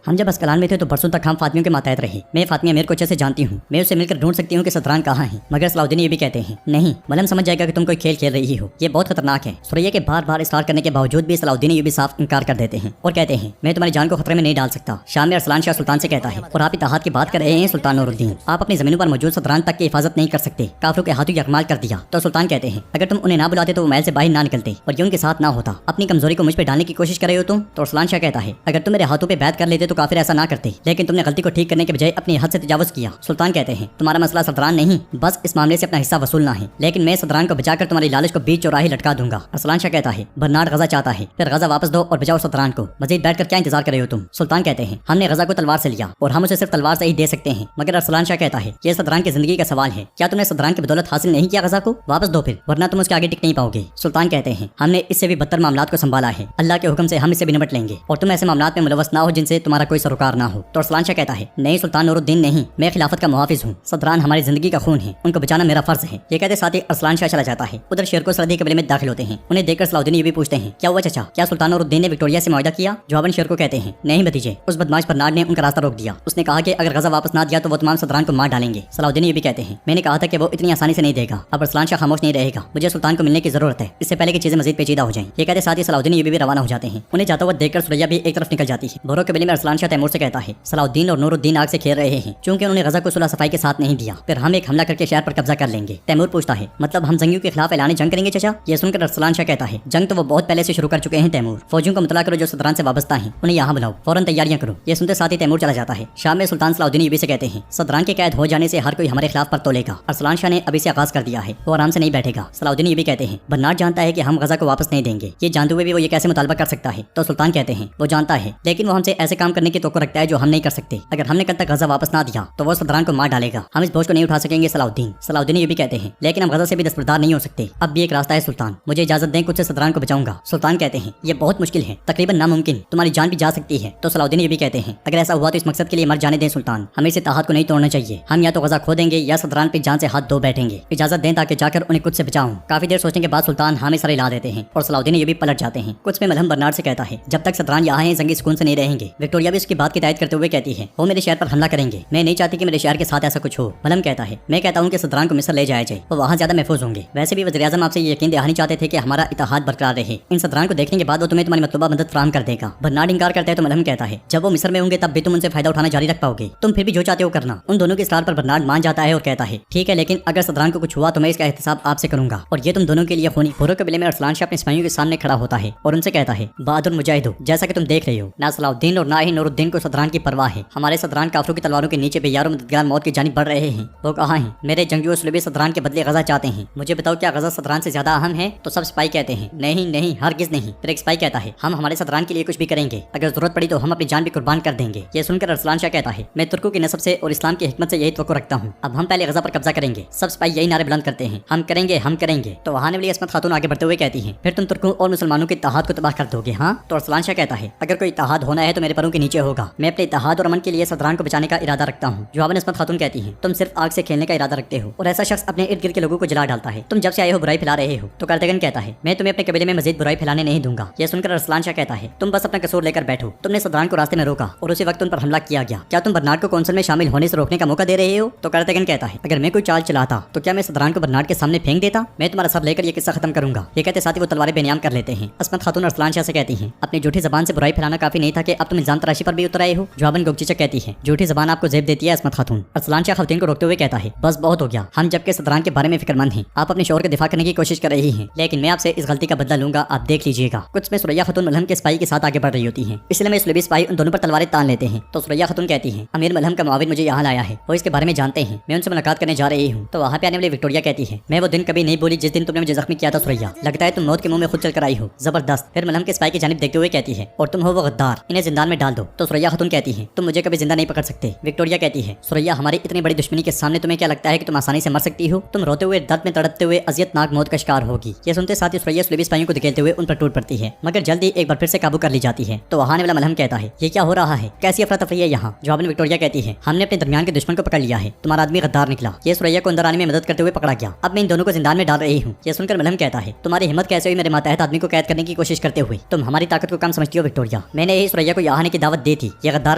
हम जब अस्कलान में थे तो बरसों तक हम फातिमियों के मातहत रहे, मैं फातिमिया मीर को अच्छे से जानती हूँ, मैं उससे मिलकर ढूंढ सकती हूँ कि सदरान कहाँ है। मगर सलाउद्दीन अय्यूबी कहते हैं, नहीं, मलम समझ जाएगा कि तुम कोई खेल खेल रही हो, ये बहुत खतरनाक है। सुरैया के बार बार इसरार करने के बावजूद भी सलाउद्दीन अय्यूबी साफ इनकार कर देते हैं और कहते हैं, मैं तुम्हारी जान को खतरे में नहीं डाल सकता। शाम में अरसलान शाह सुल्तान से कहता है, और आप इत्तेहाद की बात कर रहे हैं सुल्तान नूरुद्दीन, आप अपनी जमीनों पर मौजूद सदरान तक की हिफाजत नहीं कर सकते, काफिरों के हाथों यरगमाल कर दिया। तो सुल्तान कहते हैं, अगर तुम उन्हें ना बुलाते तो वो महल से बाहर ना निकलते और ये उनके साथ ना होता, अपनी कमजोरी को मुझ पे डालने की कोशिश कर रहे हो तुम। तो अरसलान शाह कहता है, अगर तुम मेरे हाथों पे बैत कर लेते तो काफिर ऐसा ना करते, लेकिन तुमने गलती को ठीक करने के बजाय अपनी हद से तजावुज किया। सुल्तान कहते हैं, तुम्हारा मसला सदरान नहीं, बस इस मामले से अपना हिस्सा वसूलना है, लेकिन मैं सदरान को बचाकर तुम्हारी लालच को बीच चौराहे लटका दूंगा। अरसलान शाह कहता है, बर्नार्ड गजा चाहता है, फिर गजा वापस दो और बचाओ सदरान को, मजीद बैठकर क्या इंतजार कर रहे हो तुम। सुल्तान कहते हैं, हमने गजा को तलवार से लिया और हम उसे सिर्फ तलवार से ही दे सकते हैं। मगर अरसलान शाह कहता है, ये सदरान की जिंदगी का सवाल है, क्या तुमने सदरान की बदौलत हासिल नहीं किया, गजा को वापस दो फिर, वरना तुम उसके आगे टिक नहीं पाओगे। सुल्तान कहते हैं, हमने इससे भी बदतर मामलात को संभाला है, अल्लाह के हुक्म से हम इससे भी निपट लेंगे और तुम ऐसे मामलात में मुलव्वस ना हो जिनसे तुम्हारा कोई सरोकार ना हो। तो अरसलान शाह कहता है, नहीं सुल्तान नूरुद्दीन नहीं, मैं खिलाफत का मुहाफिज हूँ, सदरान हमारी जिंदगी का खून है, उनको बचाना मेरा फर्ज है। ये कहते साथ ही अरसलान शाह चला जाता है। उधर शेर को सरहदी कबीले में दाखिल होते हैं। उन्हें देखकर सलाउद्दीन ये भी पूछते हैं, क्या हुआ चचा, क्या सुल्तान नूरुद्दीन ने विक्टोरिया से मुआहदा किया? जवाबन शेर को कहते हैं, नहीं भतीजे, उस बदमाश बर्नार्ड ने उनका रास्ता रोक दिया, उसने कहा कि अगर गजा वापस ना दिया तो वो तमाम सदरान को मार डालेंगे। सलाउद्दीन ये भी कहते हैं, मैंने कहा था कि वो इतनी आसानी से नहीं देगा। अब अरसलान शाह खामोश नहीं रहेगा, मुझे सुल्तान को मिलने की जरूरत है, इससे पहले की चीजें मजीद पेचीदा हो जाएं। ये कहते साथ ही सलाउद्दीन ये भी रवाना हो जाते हैं। उन्हें जाता हुआ देखकर सुरैया भी एक तरफ निकल जाती है। बोरो कबीले में अरसलान शाह तैमूर से कहता है, सलाउद्दीन और नूरुद्दीन आग से खेल रहे हैं, क्योंकि उन्होंने गजा को सुलह सफाई के साथ नहीं दिया, फिर हम एक हमला करके शहर पर कब्जा कर लेंगे। तैमूर पूछता है, मतलब हम जंगियों के खिलाफ ऐलान जंग करेंगे चचा? ये सुनकर अरसलान शाह कहता है, जंग तो वो बहुत पहले से शुरू कर चुके हैं तैमूर, फौजियों को मुतला करो जो सदरान से वाबस्ता हैं, उन्हें यहाँ बुलाओ, फौरन तैयारियां करो। ये सुनते साथ ही तैमूर चला जाता है। शाम में सुल्तान सलाउद्दीन यूबी से कहते हैं, सदरान के कैद हो जाने से हर कोई हमारे खिलाफ पर तोलेगा। अरसलान शाह ने अभी से आगाज कर दिया है, वो आराम से नहीं बैठेगा। सलाउद्दीन यूबी कहते हैं, बर्नार्ड जानता है कि हम गजा को वापस नहीं देंगे, ये जानते हुए भी वो ये कैसे मुतालबा कर सकता है? तो सुल्तान कहते हैं, वो जानता है, लेकिन वो हमसे ऐसे काम करने की तवक्को रखता है जो हम नहीं कर सकते। अगर हमने कल तक गजा वापस ना दिया तो वो सदरान को मार डालेगा, हम इस बोझ को नहीं उठा सकेंगे सलाउद्दीन ये भी कहते हैं, लेकिन हम गजा से भी दस्तबरदार नहीं हो सकते। अब भी एक रास्ता है सुल्तान, मुझे इजाजत दें, कुछ से सदरान को बचाऊंगा। सुल्तान कहते हैं, ये बहुत मुश्किल है, तकरीबन नामुमकिन, तुम्हारी जान भी जा सकती है। तो सलाउद्दीन ये भी कहते हैं, अगर ऐसा हुआ तो इस मकसद के लिए मर जाने दें सुल्तान, हमें इस इत्तेहाद को नहीं तोड़ना चाहिए। हम या तो गजा खो देंगे या सदरान पे जान से हाथ धो बैठेंगे, इजाजत दें ताकि जाकर उन्हें कुछ से बचाऊं। काफी देर सोचने के बाद सुल्तान हामी सर हिला देते हैं और सलाउद्दीन ये भी पलट जाते हैं। कुछ में मलहम बर्नार्ड से कहता है, जब तक सदरान यहाँ है जंगी सुकून से नहीं रहेंगे। विक्टोरिया भी उसकी बात की तायद करते हुए कहती है, वो मेरे शहर पर हमला करेंगे, मैं नहीं चाहती कि मेरे शहर के साथ ऐसा कुछ हो। मलहम कहता है, मैं कहता हूँ कि सदरान को मिस्र ले जाया जाए, वो वहाँ ज्यादा महफूज होंगे। वैसे भी वज़ीर आज़म आपसे ये यकीन दहानी चाहते थे कि हमारा इत्तेहाद बरकरार रहे। इन सदरान को देखने के बाद वो तुम्हें तुम्हारी मतलूबा मदद फराहम कर देगा। बर्नार्ड इंकार करता है तो मलहम कहता है, जब वो मिस्र में होंगे तब भी तुम उनसे फायदा उठाना जारी रख पाओगे, तुम फिर भी जो चाहते हो करना। उन दोनों के इसरार पर बर्नार्ड मान जाता है और कहता है, ठीक है, लेकिन अगर सदरान को कुछ हुआ तो मैं इसका एहतसाब आपसे करूंगा और ये तुम दोनों के लिए खूनी। बोरो कबीले में अरसलान शाह अपने सिपाहियों के सामने खड़ा होता है और उनसे कहता है, बहादुर मुजाहिदो, जैसा कि तुम देख रहे हो, ना सलाउद्दीन और ना ही नूरुद्दीन को सदरान की परवाह है। हमारे सदरान काफिरों की तलवारों के नीचे बेयारों मददगार मौत की जानिब बढ़ रहे हैं। वो कहाँ हैं? मेरे जंगियों सुलेबी सदरान के बदले गजा चाहते हैं, مجھے بتاؤ کیا غزہ صدران سے زیادہ اہم ہے؟ تو سب سپاہی کہتے ہیں نہیں نہیں ہرگز نہیں۔ پھر ایک سپاہی کہتا ہے ہم ہمارے صدران کے لیے کچھ بھی کریں گے، اگر ضرورت پڑی تو ہم اپنی جان بھی قربان کر دیں گے۔ یہ سن کر ارسلان شاہ کہتا ہے میں ترکوں کی نسب سے اور اسلام کی حکمت سے یہی توقع رکھتا ہوں، اب ہم پہلے غزہ پر قبضہ کریں گے۔ سب سپاہی یہی نعرے بلند کرتے ہیں ہم کریں گے ہم کریں گے۔ تو وہاں والی عصمت خاتون آگے بڑھتے ہوئے کہتی ہیں پھر تم ترکوں اور مسلمانوں کے اتحاد کو تباہ کر دو گے ہاں؟ تو ارسلان شاہ کہتا ہے اگر کوئی اتحاد ہونا ہے تو میرے پروں کے نیچے ہوگا، میں اپنے اتحاد اور امن کے لیے صدران کو بچانے کا ارادہ رکھتا ہوں۔ جواباً عصمت خاتون کہتی ہیں تم صرف آگ سے کھیلنے کا ارادہ رکھتے ہو اور ایسا شخص اپنے ارد گرد کے لوگوں کو جلا ڈالتا ہے، تم جب سے آئے ہو برائی پھیلا رہے ہو۔ تو کارتگن کہتا ہے میں تمہیں اپنے قبیلے میں مزید برائی پھیلانے نہیں دوں گا۔ یہ سن کر ارسلان شاہ کہتا ہے تم بس اپنا قصور لے کر بیٹھو، تم نے صدران کو راستے میں روکا اور اسی وقت ان پر حملہ کیا گیا، کیا تم برنارڈ کو کونسل میں شامل ہونے سے روکنے کا موقع دے رہے ہو؟ تو کارتگن کہتا ہے اگر میں کوئی چال چلاتا تو کیا میں صدران کو برنارڈ کے سامنے پھینک دیتا؟ میں تمہارا سب لے کر یہ قصہ ختم کروں گا۔ یہ کہتے ساتھ ہی وہ تلواریں بے نیام کر لیتے ہیں۔ عصمت خاتون ارسلان شاہ سے کہتی ہیں اپنی جھوٹی زبان سے برائی پھیلانا کافی نہیں تھا کہ اب تم الزام تراشی پر بھی اتر آئے ہو؟ جواباً گوگچیچک کہتی ہے جھوٹی زبان آپ کو زیب دیتی ہے عصمت خاتون۔ ارسلان شاہ خواتین کو روکتے ہوئے کہتا ہے بس بہت ہو گیا، ہم جب کہ صدران کے بارے میں فکر مند ہیں، آپ اپنے شوہر کا دفاع کرنے کی کوشش کر رہی ہیں، لیکن میں آپ سے اس غلطی کا بدلہ لوں گا، آپ دیکھ لیجیے گا۔ کچھ میں سوریا خاتون ملہم کے سپاہی کے ساتھ آگے بڑھ رہی ہوتی ہیں، اس لیے میں اسلوبی سپاہی ان دونوں پر تلواریں تان لیتے ہیں۔ تو سوریا خاتون کہتی ہیں امیر ملہم کا معاون مجھے یہاں لایا ہے، وہ اس کے بارے میں جانتے ہیں، میں ان سے ملاقات کرنے جا رہی ہوں۔ تو وہاں پہ آنے والی وکٹوریا کہتی ہے میں وہ دن کبھی نہیں بولی جس دن تم نے مجھے زخمی کیا تھا سوریا، لگتا ہے تم موت کے منہ میں خود چل کر آئی ہو، زبردست۔ پھر ملہم کے سپاہی کی جانب دیکھتے ہوئے کہتی ہے اور تم ہو وہ غدار، انہیں زندان میں ڈال دو۔ تو سوریا خاتون کہتی ہے تم مجھے کبھی زندہ نہیں پکڑ سکتے۔ وکٹوریا کہتی ہے سوریا ہماری اتنی بڑی دشمنی کے سامنے تمہیں کیا لگتا ہے کہ تم آسانی سے مر سکتی ہو؟ تم روتے ہوئے درد میں تڑپتے ہوئے اذیت ناک موت کا شکار ہوگی۔ یہ سنتے ساتھ ہی سوریا اسلوبی سپاہیوں کو دھکیلتے ہوئے ان پر ٹوٹ پڑتی ہے، مگر جلدی ایک بار پھر سے قابو کر لی جاتی ہے۔ تو وہاں والا ملہم کہتا ہے یہ کیا ہو رہا ہے، کیسی افراتفری ہے یہاں؟ جواباً وکٹوریا کہتی ہے ہم نے اپنے درمیان کے دشمن کو پکڑ لیا ہے، تمہارا آدمی غدار نکلا، یہ سوریا کو اندر آنے میں مدد کرتے ہوئے پکڑا گیا، اب میں ان دونوں کو زندان میں ڈال رہی ہوں۔ یہ سن کر ملہم کہتا ہے تمہاری ہمت کیسے ہوئی میرے ماتحت آدمی کو قید کرنے کی کوشش کرتے ہوئے؟ تم ہماری طاقت کو کم سمجھتی ہو وکٹوریا، میں نے یہی سوریا کو یہاں آنے کی دعوت دی تھی، یہ غدار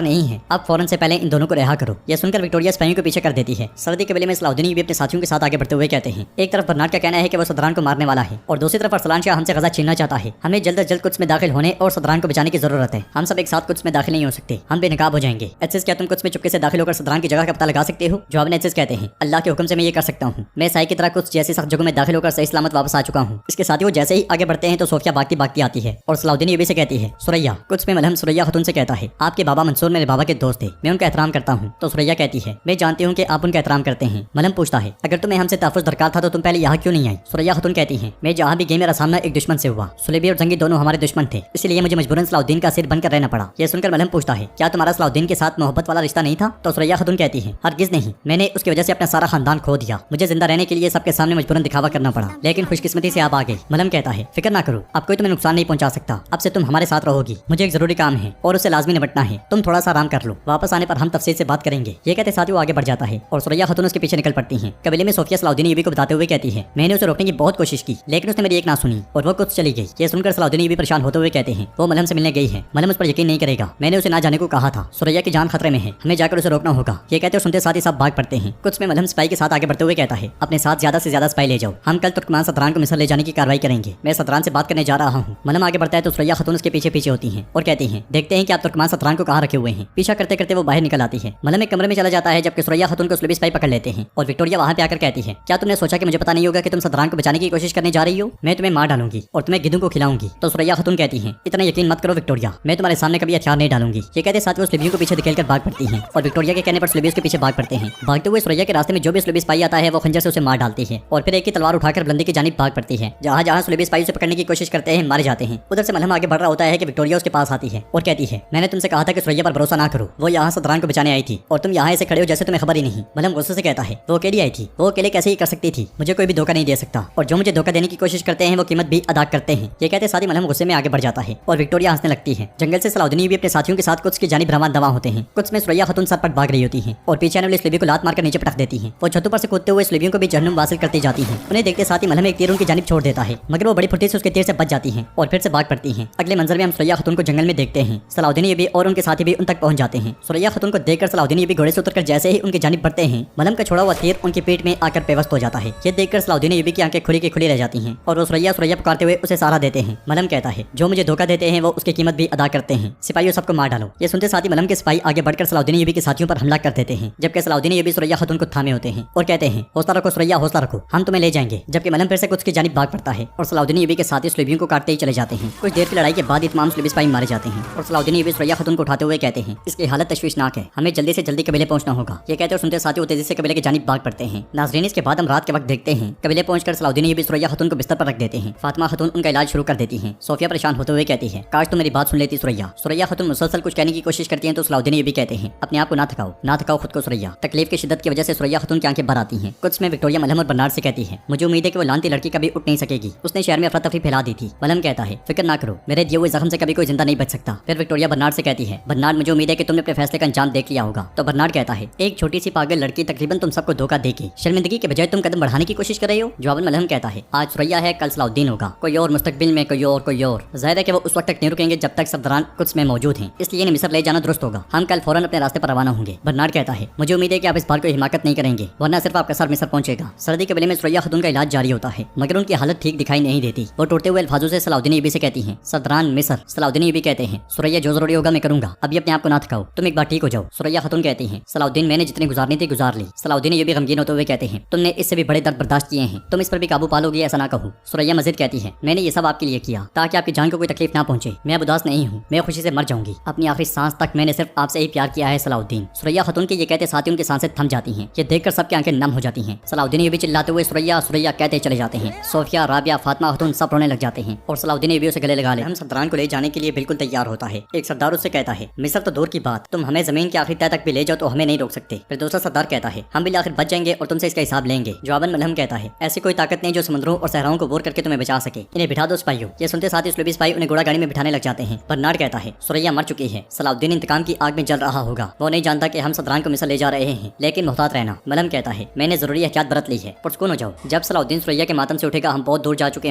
نہیں ہے، اب فوراً سے پہلے ان دونوں کو رہا کرو۔ یہ سن کر وکٹوریا سپاہیوں کو پیچھے کر دیتی ہے۔ سردی قبیلے میں صلاح الدین بھی اپنے ساتھیوں کے ساتھ آگے بڑھتے ہوئے کہتے ہیں ایک طرف برنارڈ کا کہنا ہے کہ وہ صدران کو مارنے والا ہے اور دوسری طرف ارسلان شاہ ہم سے غزہ چھیننا چاہتا ہے، ہمیں جلد از جلد قدس میں داخل ہونے اور صدران کو بچانے کی ضرورت ہے، ہم سب ایک ساتھ قدس میں داخل نہیں ہو سکتے، ہم بے نقاب ہو جائیں گے۔ ایسس کیا تم قدس میں چپکے سے داخل ہو کر صدران کی جگہ کا پتہ لگا سکتے ہو؟ جواب میں ایسس کہتے ہیں اللہ کے حکم سے میں یہ کر سکتا ہوں، میں سائے کی طرح قدس جیسی سخت جگہوں میں داخل ہو کر صحیح سلامت واپس آ چکا ہوں۔ اس کے ساتھ ہی وہ جیسے ہی آگے بڑھتے ہیں تو صوفیہ بھاگتی بھاگتی آتی ہے اور صلاح الدین ایوبی سے کہتی ہے سوریا قدس میں ملہم سوریا خاتون سے کہتا ہے آپ کے بابا منصور میرے بابا کے دوست تھے، میں ان کا احترام کرتا ہوں۔ تو سوریا کہتی ہے میں جانتی ہوں کہ آپ ان کا احترام کرتے ہیں۔ ملہم پوچھتا ہے اگر تمہیں ہم سے تحفظ درکار تھا تو تم پہلے یہاں کیوں نہیں آئی؟ سوریا خاتون کہتی ہیں میں جہاں بھی گئی میرا سامنا ایک دشمن سے ہوا، سلیبی اور زنگی دونوں ہمارے دشمن تھے، اس لیے مجھے مجبوراً صلاح الدین کا اسیر بن کر رہنا پڑا۔ یہ سن کر ملہم پوچھتا ہے کیا تمہارا صلاح الدین کے ساتھ محبت والا رشتہ نہیں تھا؟ تو سوریا خاتون کہتی ہے ہرگز نہیں، میں نے اس کی وجہ سے اپنا سارا خاندان کھو دیا، مجھے زندہ رہنے کے لیے سب کے سامنے مجبوراً دکھاوا کرنا پڑا، لیکن خوش قسمتی سے آپ آ گئی۔ ملہم کہتا ہے فکر نہ کرو، اب کوئی تمہیں نقصان نہیں پہنچا سکتا، اب سے تم ہمارے ساتھ رہو گی، مجھے ایک ضروری کام ہے اور اسے لازمی نپٹنا ہے، تم تھوڑا سا آرام کر لو، واپس آنے پر ہم تفصیل سے بات کریں گے۔ یہ کہتے ساتھ ہی وہ آگے بڑھ جاتا ہے اور سوریا خاتون اس کے پیچھے نکل پڑتی ہیں۔ قبیلے میں صوفیہ صلاح الدین ایوبی کو بتاتے ہوئے کہتی ہے میں نے اسے روکنے کی بہت کوشش کی لیکن اس نے میری ایک نہ سنی اور وہ قدس چلی گئی۔ یہ سن کر صلاح الدین ایوبی پریشان ہوتے ہوئے کہتے ہیں وہ ملہم سے ملنے گئی ہے، ملہم اس پر یقین نہیں کرے گا، میں نے اسے نہ جانے کو کہا تھا، سوریا کی جان خطرے میں ہے، ہمیں جا کر اسے روکنا ہوگا۔ یہ کہتے اور سنتے ساتھ ہی سب بھاگ پڑتے ہیں۔ قدس میں ملہم سپاہی کے ساتھ آگے بڑھتے ہوئے کہتا ہے اپنے ساتھ زیادہ سے زیادہ سپاہی لے جاؤ، ہم کل ترکمان صدران کو مصر لے جانے کی کارروائی کریں گے، میں صدران سے بات کرنے جا رہا ہوں۔ ملہم آگے بڑھتا ہے تو سوریا خاتون اس کے پیچھے پیچھے ہوتی ہیں اور کہتی ہیں دیکھتے ہیں کہ آپ ترکمان صدران کو کہاں رکھے ہوئے ہیں۔ پیچھا کرتے کرتے وہ باہر نکل آتی ہے۔ ملہم ایک کمرے میں چلا جاتا ہے جبکہ سوریا خاتون کو اسلوبی سپاہی پکڑ لیتے ہیں اور وکٹوریا وہاں پہ آ کر کہتی ہے کیا تم نے سوچا کہ مجھے پتا نہیں ہوگا کہ تم صدران کو بچانے کی کوشش کرنے جا رہی ہو؟ میں تمہیں مار ڈالوں گی اور تمہیں گدھوں کو کھلاؤں گی۔ تو سوریا خاتون کہتی ہیں اتنا یقین مت کرو وکٹوریا، میں تمہارے سامنے کبھی ہتھیار نہیں ڈالوں گی۔ یہ کہتے ساتھ وہ سلیبیوں کو پیچھے دھکیل کر بھاگ پڑتی ہیں اور وکٹوریا کے کہنے پر سلیبیوں کے پیچھے بھاگ پڑتے ہیں۔ بھاگتے ہوئے سوریا کے راستے میں جو بھی سلیبی سپاہی آتا ہے وہ خنجر سے اسے مار ڈالتی ہے اور پھر ایک کی تلوار اٹھا کر بلندی کی جانب بھاگ پڑتی ہے۔ جہاں جہاں سلیبی سپاہی اسے پکڑنے کی کوشش کرتے ہیں مارے جاتے ہیں۔ ادھر سے ملہم آگے بڑھ رہا ہوتا ہے کہ وکٹوریا اس کے پاس آتی ہے اور کہتی ہے میں نے تم سے کہا تھا کہ سوریا پر بھروسہ نہ کرو، وہ یہاں صدران کو بچانے آئی تھی اور تم یہاں ایسے کھڑے ہو جیسے تمہیں خبر ہی نہیں۔ ملہم غصے سے کہتا ہے وہ اکیلی آئی تھی، وہ اکیلے کیسے ہی کر سکتی تھی، مجھے کوئی بھی دھوکہ نہیں دے سکتا اور جو مجھے دھوکہ دینے کی کوشش کرتے ہیں وہ قیمت بھی ادا کرتے ہیں۔ یہ کہتے ساتھ ہی ملہم غصے میں آگے بڑھ جاتا ہے اور وکٹوریا ہنسنے لگتی ہے۔ جنگل سے صلاح الدین بھی اپنے ساتھیوں کے ساتھ قدس کی جانب روان دوا ہوتے ہیں۔ قدس میں سوریا خاتون سر پٹ بھاگ رہی ہوتی ہیں اور پیچھے آنے والے سلیبی کو لات مار کر نیچے پٹک دیتی ہیں۔ وہ چھتوں پر سے کودتے ہوئے سلیبیوں کو بھی جہنم واصل کرتی جاتی ہیں۔ انہیں دیکھتے ساتھ ہی ملہم ایک تیر ان کی جانب چھوڑ دیتا ہے مگر وہ بڑی پھرتی سے اس کے تیر سے بچ جاتی ہیں اور پھر سے بھاگ پڑتی ہیں۔ اگلے منظر میں ہم سوریا خاتون کو جنگل میں دیکھتے ہیں۔ صلاح الدین بھی اور ان کے ساتھی بھی ان تک پہنچ جاتے ہیں۔ سوریا خاتون کو دیکھ کر صلاح الدین بھی گھوڑے سے اتر کر جیسے ہی ان کی جانب بڑھتے ہیں ملہم کا چھوڑا ہوا تیر ان کی پیٹ میں آ کر پیوست ہو جاتا ہے۔ یہ دیکھ کر صلاح الدین کی آنکھیں کھلی کی کھلی رہ جاتی ہیں اور وہ سوریا سوریا پکارتے ہوئے اسے سہارا دیتے ہیں۔ ملہم کہتا ہے جو مجھے دھوکہ دیتے ہیں وہ اس کی قیمت بھی ادا کرتے ہیں، سپاہیوں سب کو مار ڈالو۔ یہ سنتے ساتھ ہی ملہم کے سپاہی آگے بڑھ کر صلاح الدین کے ساتھیوں پر حملہ کر دیتے ہیں جبکہ صلاح الدین سوریا خاتون کو تھامے ہوتے ہیں اور کہتے ہیں حوصلہ رکھو سوریا، حوصلہ رکھو، ہم تمہیں لے جائیں گے۔ جبکہ ملہم پھر سے قدس کی جانب بھاگ پڑتا ہے اور صلاح الدین کے ساتھی سلیبیوں کو کاٹتے ہی چلے جاتے ہیں۔ کچھ دیر کی لڑائی کے بعد ہی تمام سلیبی سپاہی مارے جاتے ہیں اور صلاح الدین سوریا خاتون کو اٹھاتے ہوئے کہتے ہیں اس کی حالت تشویشناک ہے، ہمیں جلدی سے جلدی قبیلے پہنچنا ہوگا۔ یہ کہتے اور سنتے ساتھی وہ تیزی سے قبیلے کی جانب بھاگ پڑتے ہیں۔ ناظرین اس کے بعد ہم رات کے وقت دیکھتے हैं। कबीले पहुंचकर सलाउद्दीन अय्यूबी सुरैया खातून को बिस्तर पर रख देते हैं। फातिमा खातून उनका इलाज शुरू कर देती हैं। सोफिया परेशान होते हुए कहती है, काश तुम मेरी बात सुन लेती सुरैया। सुरैया खातून मुसलसल कुछ कहने की कोशिश करती हैं तो सलाउद्दीन अय्यूबी कहते हैं, अपने आप को ना थकाओ खुद को सुरैया। तकलीफ की शिद्दत की वजह से सुरैया खातून की आंखें भर आती हैं। कुछ में विक्टोरिया मलहम और बर्नार्ड से कहती है, मुझे उम्मीद है कि वो लानती लड़की कभी उठ नहीं सकेगी, उसने शहर में अफरा तफरी फैला दी थी। मलहम कहता है, फिक्र ना करो, मेरे दिए हुए जख्म से कभी कोई जिंदा नहीं बच सकता। फिर विक्टोरिया बर्नार्ड से कहती है, बर्नार्ड मुझे उम्मीद है कि तुमने अपने फैसले का अंजाम देख लिया होगा। तो बर्नार्ड कहता है, एक छोटी सी पागल लड़की तकरीबन तुम सबको धोखा देके शर्मिंदगी के बजाय तुम कदम बढ़ाने की कोशिश कर रहे हो। जवाबन मलहम कहता है, आज सुरैया है, कल सलाउद्दीन होगा, कोई और मुस्तकबिल में कोई और। जाहिर है कि वो उस वक्त तक नहीं रुकेंगे जब तक सफदरान कुछ में मौजूद हैं, इसलिए इन्हें मिस्र ले जाना दुरुस्त होगा। हम कल फौरन अपने रास्ते पर रवाना होंगे। बर्नार्ड कहता है, मुझे उम्मीद है कि आप इस बार कोई हिमाकत नहीं करेंगे, वरना सिर्फ आपका सर मिस्र पहुंचेगा। सर्दी के बेले में सुरैया खातून का इलाज जारी होता है, मगर उनकी हालत ठीक दिखाई नहीं देती। वो टूटते हुए अल्फाजों से सलाउद्दीन अय्यूबी से कहती हैं, सफदरान मिस्र। सलाउद्दीन अय्यूबी कहते हैं, सुरैया जो जरूरी होगा मैं करूंगा, अभी अपने आप को ना थकाओ, तुम एक बार ठीक हो जाओ। सुरैया खातून कहती हैं, सलाउद्दीन मैंने जितनी गुजारनी थी गुजार ली। सलाउद्दीन अय्यूबी गमगीन होते हुए कहते हैं, तुमने इससे भी बड़े दर्द बर्दाश्त किए हैं, तुम इस पर भी काबू पालोगी ऐसा ना कहूँ। सुरैया मजीद कहती है, मैंने ये सब आपके लिए किया ताकि आपकी जान को कोई तकलीफ ना पहुंचे। मैं अब उदास नहीं हूँ, मैं खुशी से मर जाऊंगी। अपनी आखिरी सांस तक मैंने सिर्फ आपसे ही प्यार किया है सलाउद्दीन। सुरैया खातून के ये कहते साथ ही उनकी सांसें थम जाती हैं। ये देखकर सबकी आंखें नम हो जाती हैं। सलाउद्दीन अय्यूबी चिल्लाते हुए सुरैया सुरैया कहते चले जाते हैं। सोफिया, राबिया, फातिमा खातून सब रोने लग जाते हैं और सलाउद्दीन अय्यूबी उसे गले लगा ले हम सफदरान को ले जाने के लिए बिल्कुल तैयार होता है। एक सरदार उससे कहता है, मिस्र तो दूर की बात, तुम हमें जमीन के आखिरी तह तक भी ले जाओ तो हमें नहीं रोक सकते। फिर दूसरा सरदार कहता है, हम भी आखिर बच जाएंगे और तुमसे इसका हिसाब लेंगे। जवाबन मलहम कहता है, ऐसी कोई ताकत नहीं जो समुद्रों और सहराओं को बोर करके तुम्हें बचा सके, इन्हें बिठा दो सिपाहियों। ये सुनते साथ ही स्लूबी सिपाही उन्हें घोड़ा गाड़ी में बिठाने लग जाते हैं। बर्नार्ड कहता है, सुरैया मर चुकी है, सलाउद्दीन इंतकाम की आग में जल रहा होगा, वो नहीं जानता कि हम सफदरान को मिस्र ले जा रहे हैं, लेकिन मुहतात रहना। मलहम कहता है, मैंने जरूरी एहतियात बरत ली है, पुरसकून हो जाओ, जब सलाउद्दीन सुरैया के मातम से उठेगा हम बहुत दूर जा चुके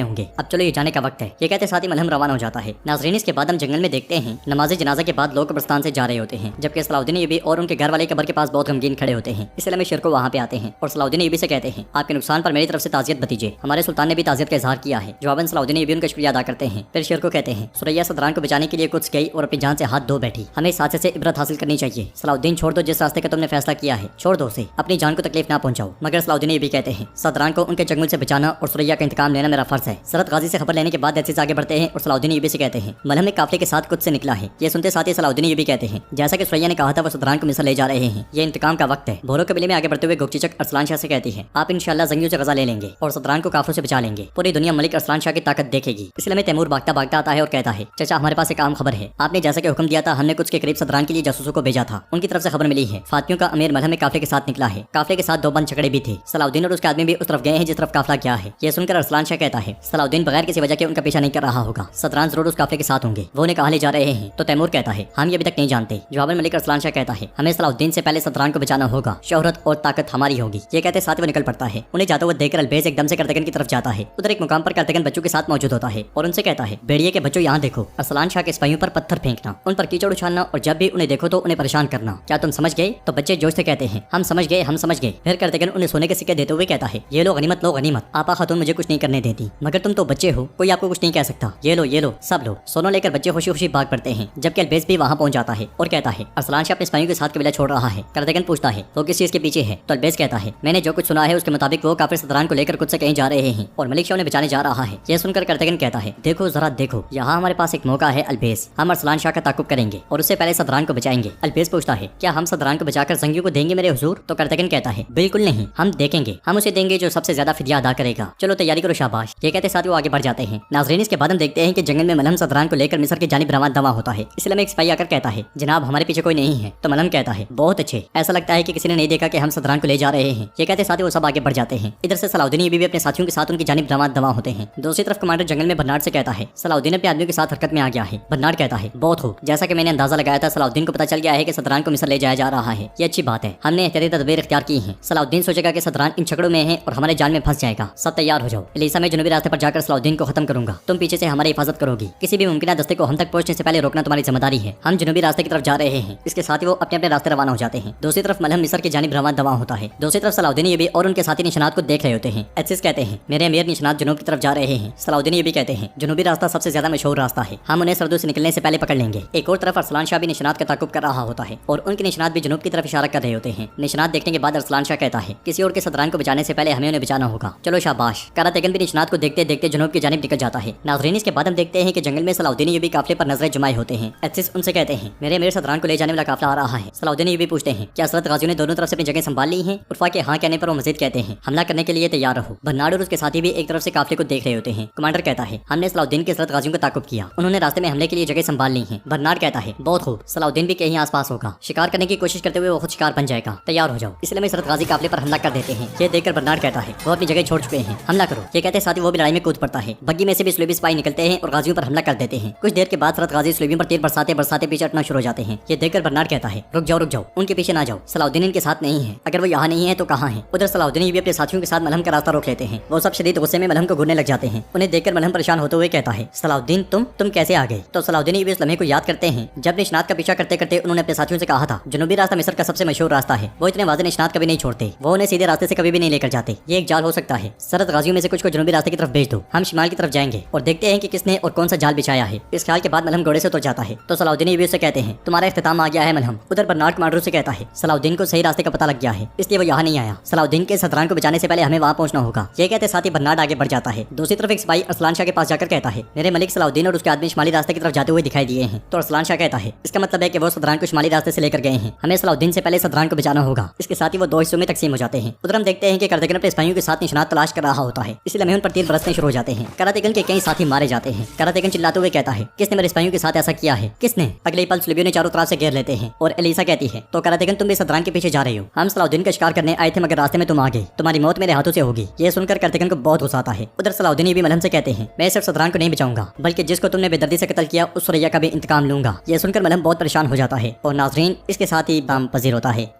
होंगे, अब चलो ये जाने का वक्त है। ये कहते साथ ही मलहम रवाना हो जाता है। नाज़रीन, इसके बाद हम जंगल में देखते हैं नमाज़े जनाजा के बाद लोग कब्रिस्तान से जा रहे होते हैं, जबकि सलाउद्दीन अय्यूबी और उनके घर वाले कब्र के पास बहुत गमगीन खड़े होते हैं। इसलिए में शिरको वहाँ पे आते हैं और सलाउद्दीन अय्यूबी से कहते हैं, आपके नुकसान पर मेरी तरफ से ताज़ियत बतीजे, हमारे सुल्तान ने भी ताज़ियत का इजहार किया है। जवाबन सलाउद्दीन अय्यूबी उनका शुक्रिया अदा करते हैं। फिर शेर को कहते हैं, सुरैया सफदरान को बचाने के लिए कुछ गई और अपनी जान से हाथ धो बैठी, हमें इस हादसे से इबरत हासिल करनी चाहिए। सलाउद्दीन छोड़ दो, जिस रास्ते का तुमने फैसला किया है छोड़ दो उसे, अपनी जान को तकलीफ ना पहुंचाओ। मगर सलाउद्दीन अय्यूबी कहते हैं, सफदरान को उनके चंगुल से बचाना और सुरैया का इंतकाम लेना मेरा फर्ज है। सरत गाजी से खबर लेने के बाद ऐसे आगे बढ़ते हैं और सलाउद्दीन अय्यूबी से कहते हैं, मलहम एक काफिले के साथ कुछ से निकला है। ये सुनते साथ ही सलाउद्दीन अय्यूबी कहते हैं, जैसा कि सुरैया ने कहा था वो सफदरान को मिस्र ले जा रहे हैं, ये इंतकाम का वक्त है। भोरो कबीले में आगे बढ़ते हुए गोगचीचक अरसलान शाह से कहती है, आप इंशाअल्लाह जंगियों से गजा ले लेंगे और सफदरान को काफिलों से बचा लेंगे, पूरी दुनिया मलिक अरसलान शाह की ताकत देखेगी। इसलिए में तैमूर भागता भागता आता है और कहता है, चाचा हमारे पास एक अहम खबर है, आपने जैसा कि हुक्म दिया था हमने कुछ के करीब सफदरान के लिए जासूसों को भेजा था, उनकी तरफ से खबर मिली है फातियों का अमीर मलहम काफिले के साथ निकला है। काफिले के साथ 2 बंद छकड़े भी थे, सलाउद्दीन और उसके आदमी भी उस तरफ गए हैं जिस तरफ काफिला गया है। ये सुनकर अरसलान शाह कहता है, सलाउद्दीन बगैर किसी वजह के उनका पीछा नहीं कर रहा होगा, सफदरान जरूर उस काफिले के साथ होंगे, वो उन्हें कहाँ ले जा रहे हैं। तो तैमूर कहता है, हम ये अभी तक नहीं जानते। जवाबन मलिक अरसलान शाह कहता है, हमें सलाउद्दीन से पहले सफदरान को बचाना होगा, शोहरत और ताकत हमारी होगी। ये कहते साथ वो निकल पड़ता है। उन्हें जाते हुए देखकर अलबेज एकदम से करतगन की तरफ जाता है। उधर एक मुकाम पर करतगन बच्चों के साथ मौजूद होता है और उनसे कहता है, बेड़िए के बच्चों यहाँ देखो। अरसलान शाह के सिपाहियों पर पत्थर फेंकना, उन पर कीचड़ उछालना और जब भी उन्हें देखो तो उन्हें परेशान करना, क्या तुम समझ गए? तो बच्चे जोश से कहते हैं, हम समझ गए हम समझ गए। फिर करतगन उन्हें सोने के सिक्के देते हुए कहता है, ये लो गनीमत लो गनीमत, आपा खातून मुझे कुछ नहीं करने देती, मगर तुम तो बच्चे हो, कोई आपको कुछ नहीं कह सकता, ये लो सब लो। सोना लेकर बच्चे खुशी खुशी भाग पड़ते हैं, जबकि अलबेज भी वहाँ पहुंच जाता है और कहता है, अरसलान शाह अपने सिपाहियों के साथ कबीला छोड़ रहा है। करतगन पूछता है, वो किस चीज के पीछे है? तो अलबेज कहता है, मैंने जो कुछ सुना है उसके मुताबिक वो काफिर सफदरान को लेकर कुछ से कहीं जा रहे हैं और मलिक शाह उन्हें बचाने जा रहा है। यह सुनकर करतगन कहता है, देखो जरा देखो, यहाँ हमारे पास एक मौका है अलबेज, हम अरसलान शाह का ताकुब करेंगे और उससे पहले सफदरान को बचाएंगे। अलबेज पूछता है, क्या हम सफदरान को बचाकर जंगियों को देंगे मेरे हुजूर? तो करतगन कहता है, बिल्कुल नहीं, हम देखेंगे, हम उसे देंगे जो सबसे ज्यादा फिदिया अदा करेगा, चलो तैयारी करो शाबाश। ये कहते साथ वो आगे बढ़ जाते हैं। नाज़रीन, इसके बाद हम देखते हैं कि जंगल में मलहम सफदरान को लेकर मिस्र की जानिब रवाना होता है। इसलिए एक सिपाही आकर कहता है, जनाब हमारे पीछे कोई नहीं है। तो मलहम कहता है, बहुत अच्छे, ऐसा लगता है कि किसी ने नहीं देखा कि हम सफदरान को ले जा रहे हैं। ये कहते साथ ही वो सब आगे बढ़ जाते हैं। इधर से सलाउद्दीन अय्यूबी भी अपने साथियों के साथ उनकी जानिब रवाना होते हैं। दूसरी तरफ कमांडर जंगल में बर्नार्ड से कहता है, सलाउद्दीन अपने आदमियों के साथ हरकत में आ गया है। बर्नार्ड कहता है, बहुत खूब, जैसा कि मैंने अंदाजा लगाया था सलाउद्दीन को पता चल गया है कि सफदरान को मिस्र ले जाया जा रहा है, ये अच्छी बात है, हमने एहतियाती तदबीर इख्तियार की है। सलाउद्दीन सोचेगा कि सफदरान इन छकड़ों में है और हमारे जाल में फंस जाएगा, सब तैयार हो जाओ। एलिसा मैं जनूबी रास्ते पर जाकर सलाउद्दीन को खत्म करूंगा, तुम पीछे से हमारी हिफाजत करोगी, किसी भी मुमकिन दस्ते को हम तक पहुंचने से पहले रोकना तुम्हारी जिम्मेदारी है। हम जनूबी रास्ते की तरफ जा रहे हैं। इसके साथ ही वो अपने अपने रास्ते रवाना हो जाते हैं। दूसरी तरफ मलहम मिस्र की जानिब रवाना होता है। दूसरी तरफ सलाउद्दीन अय्यूबी और उनके साथी निशानात को देख रहे होते हैं। एसिस कहते हैं, मेरे अमीर निशानात जनूब की तरफ जा रहे हैं। सलाउद्दीन अय्यूबी कहते हैं, जनूबी रास्ता सबसे ज्यादा मशहूर रास्ता है, हम उन्हें सरदू से निकलने से पहले पकड़ लेंगे। एक और तरफ अरसलान शाह भी निशानात का ताकुब कर रहा होता है और उनके निशानात भी जनूब की तरफ इशारा कर रहे होते हैं। निशानात देखने के बाद अरसलान शाह कहता है, किसी और के सफदरान को बचाने से पहले हमें उन्हें बचाना होगा, चलो शाबाश। करतगन भी निशानात को देखते देखते जनूब की जानिब निकल जाता है। नाज़रीन, इसके बाद हम देखते हैं कि जंगल में सलाउद्दीन अय्यूबी काफिले पर नजरें जुमाए होते हैं। एसिस उनसे कहते हैं, मेरे अमीर सफदरान को ले जाने वाला काफिला आ रहा है। सलाउद्दीन अय्यूबी पूछते हैं, क्या असरत गाजियों ने दोनों तरफ से अपनी जगह संभाल ली है? उर्फा के हाँ कहने पर वो मजीद कहते हैं, हमला करने के लिए तैयार रहो। बर्नार्ड और उसके साथी भी एक तरफ से काफिले को देख रहे होते हैं। कमांडर कहता है, हमने सलाउद्दीन के 7 गाजियों का ताकुब किया, उन्होंने रास्ते में हमले के लिए जगह संभाल ली है। बर्नार्ड कहता है, बहुत खूब, सलाउद्दीन भी कहीं आसपास होगा, शिकार करने की कोशिश करते हुए वो खुद शिकार बन जाएगा, तैयार हो जाओ। इसलिए 7 गाजी काफिले पर हमला कर देते हैं। ये देखकर बर्नार्ड कहता है, वो अपनी जगह छोड़ चुके हैं, हमला करो। ये कहते साथ ही वो भी लड़ाई में कूद पड़ता है। बग्गी में से भी स्लेबी सिपाही निकलते हैं और गाजियों पर हमला कर देते हैं। कुछ देर के बाद 7 गाजी स्लेबियों पर तीर बरसाते बरसाते पीछे हटना शुरू हो जाते हैं। ये देखकर बर्नार्ड कहता है, रुक जाओ, उनके पीछे ना जाओ, सलाउद्दीन इनके साथ नहीं है, अगर वो यहाँ नहीं है तो कहाँ है। उधर सलाउद्दीन भी अपने साथियों के साथ मलहम का रास्ता रोक लेते हैं। वो सब शदीद गुस्से में मलहम को घूरने लग जाते हैं। उन्हें देखकर मलहम परेशान होते हुए कहता है, सलाउद्दीन तुम कैसे आ गए? तो सलाउद्दीन भी उस लम्हे को याद करते हैं जब निशनात का पीछा करते करते उन्होंने अपने साथियों से कहा था, जनूबी रास्ता मिस्र का सबसे मशहूर रास्ता है, वो इतने वाज़ेह निशनात कभी नहीं छोड़ते, वो उन्हें सीधे रास्ते से कभी भी नहीं लेकर जाते। ये एक जाल हो सकता है, 7 गाजियों में से कुछ को जनूबी रास्ते की तरफ भेज दो, हम शिमाल की तरफ जाएंगे और देखते हैं कि किसने और कौन सा जाल बिछाया है। इस ख्याल के बाद मलहम घोड़े से उतर जाता है तो सलाउद्दीन भी उससे कहते हैं, तुम्हारा इख्तिताम आ गया है मलहम। उधर बर्नार्ड कमांडर से कहता है, सलाउद्दीन को सही रास्ते का पता लग गया है, इसलिए वो यहाँ नहीं आया, सलाउद्दीन के सदरान को बचाने से पहले हमें वहाँ पहुंचना होगा। ये कहते साथ ही बर्नार्ड आगे बढ़ जाता है। दूसरी तरफ एक सिपाही अरसलान शाह के पास जाकर कहता है, मेरे मलिक सलाउद्दीन और उसके आदमी शिमाली रास्ते की तरफ जाते हुए दिखाई दिए हैं। तो अरसलान शाह कहता है, इसका मतलब है कि वो सदरान को शिमाली रास्ते से लेकर गए हैं, हमें सलाउद्दीन से पहले सदरान को बचाना होगा। इसके साथ ही वो 2 हिस्सों में तकसीम हो जाते हैं। उधर हम देखते हैं कि करातेगन अपने सिपाहियों के साथ निशानात तलाश कर रहा होता है, इसलिए हमें उन पर तीर बरसने शुरू हो जाते हैं। करातेगन के कई साथी मारे जाते हैं। करातेगन चिल्लाते हुए कहता है, किसने मेरे सिपाहियों के साथ ऐसा किया है, किसने? अगले ही पल सुलेबियों ने चारों तरफ से घेर लेते हैं और एलिसा कहती है, तो करातेगन तुम भी सदरान के पीछे जा रहे हो, हम सलाउद्दीन का शिकार करने आए थे मगर रास्ते में तुम आ गए, तुम्हारी मौत मेरे हाथों से होगी। ये सुनकर करातेगन को बहुत गुस्सा आता है। उधर सलाउद्दीन भी मलहम से कहते हैं, मैं सिर्फ सदरान को नहीं बचाऊंगा बल्कि जिसको तुमने बेदर्दी से कत्ल किया उस सुरैया का भी इंतकाम लूंगा। ये सुनकर मलहम बहुत परेशान हो जाता है और नाजरीन इसके साथ ही बाम पजीर होता है।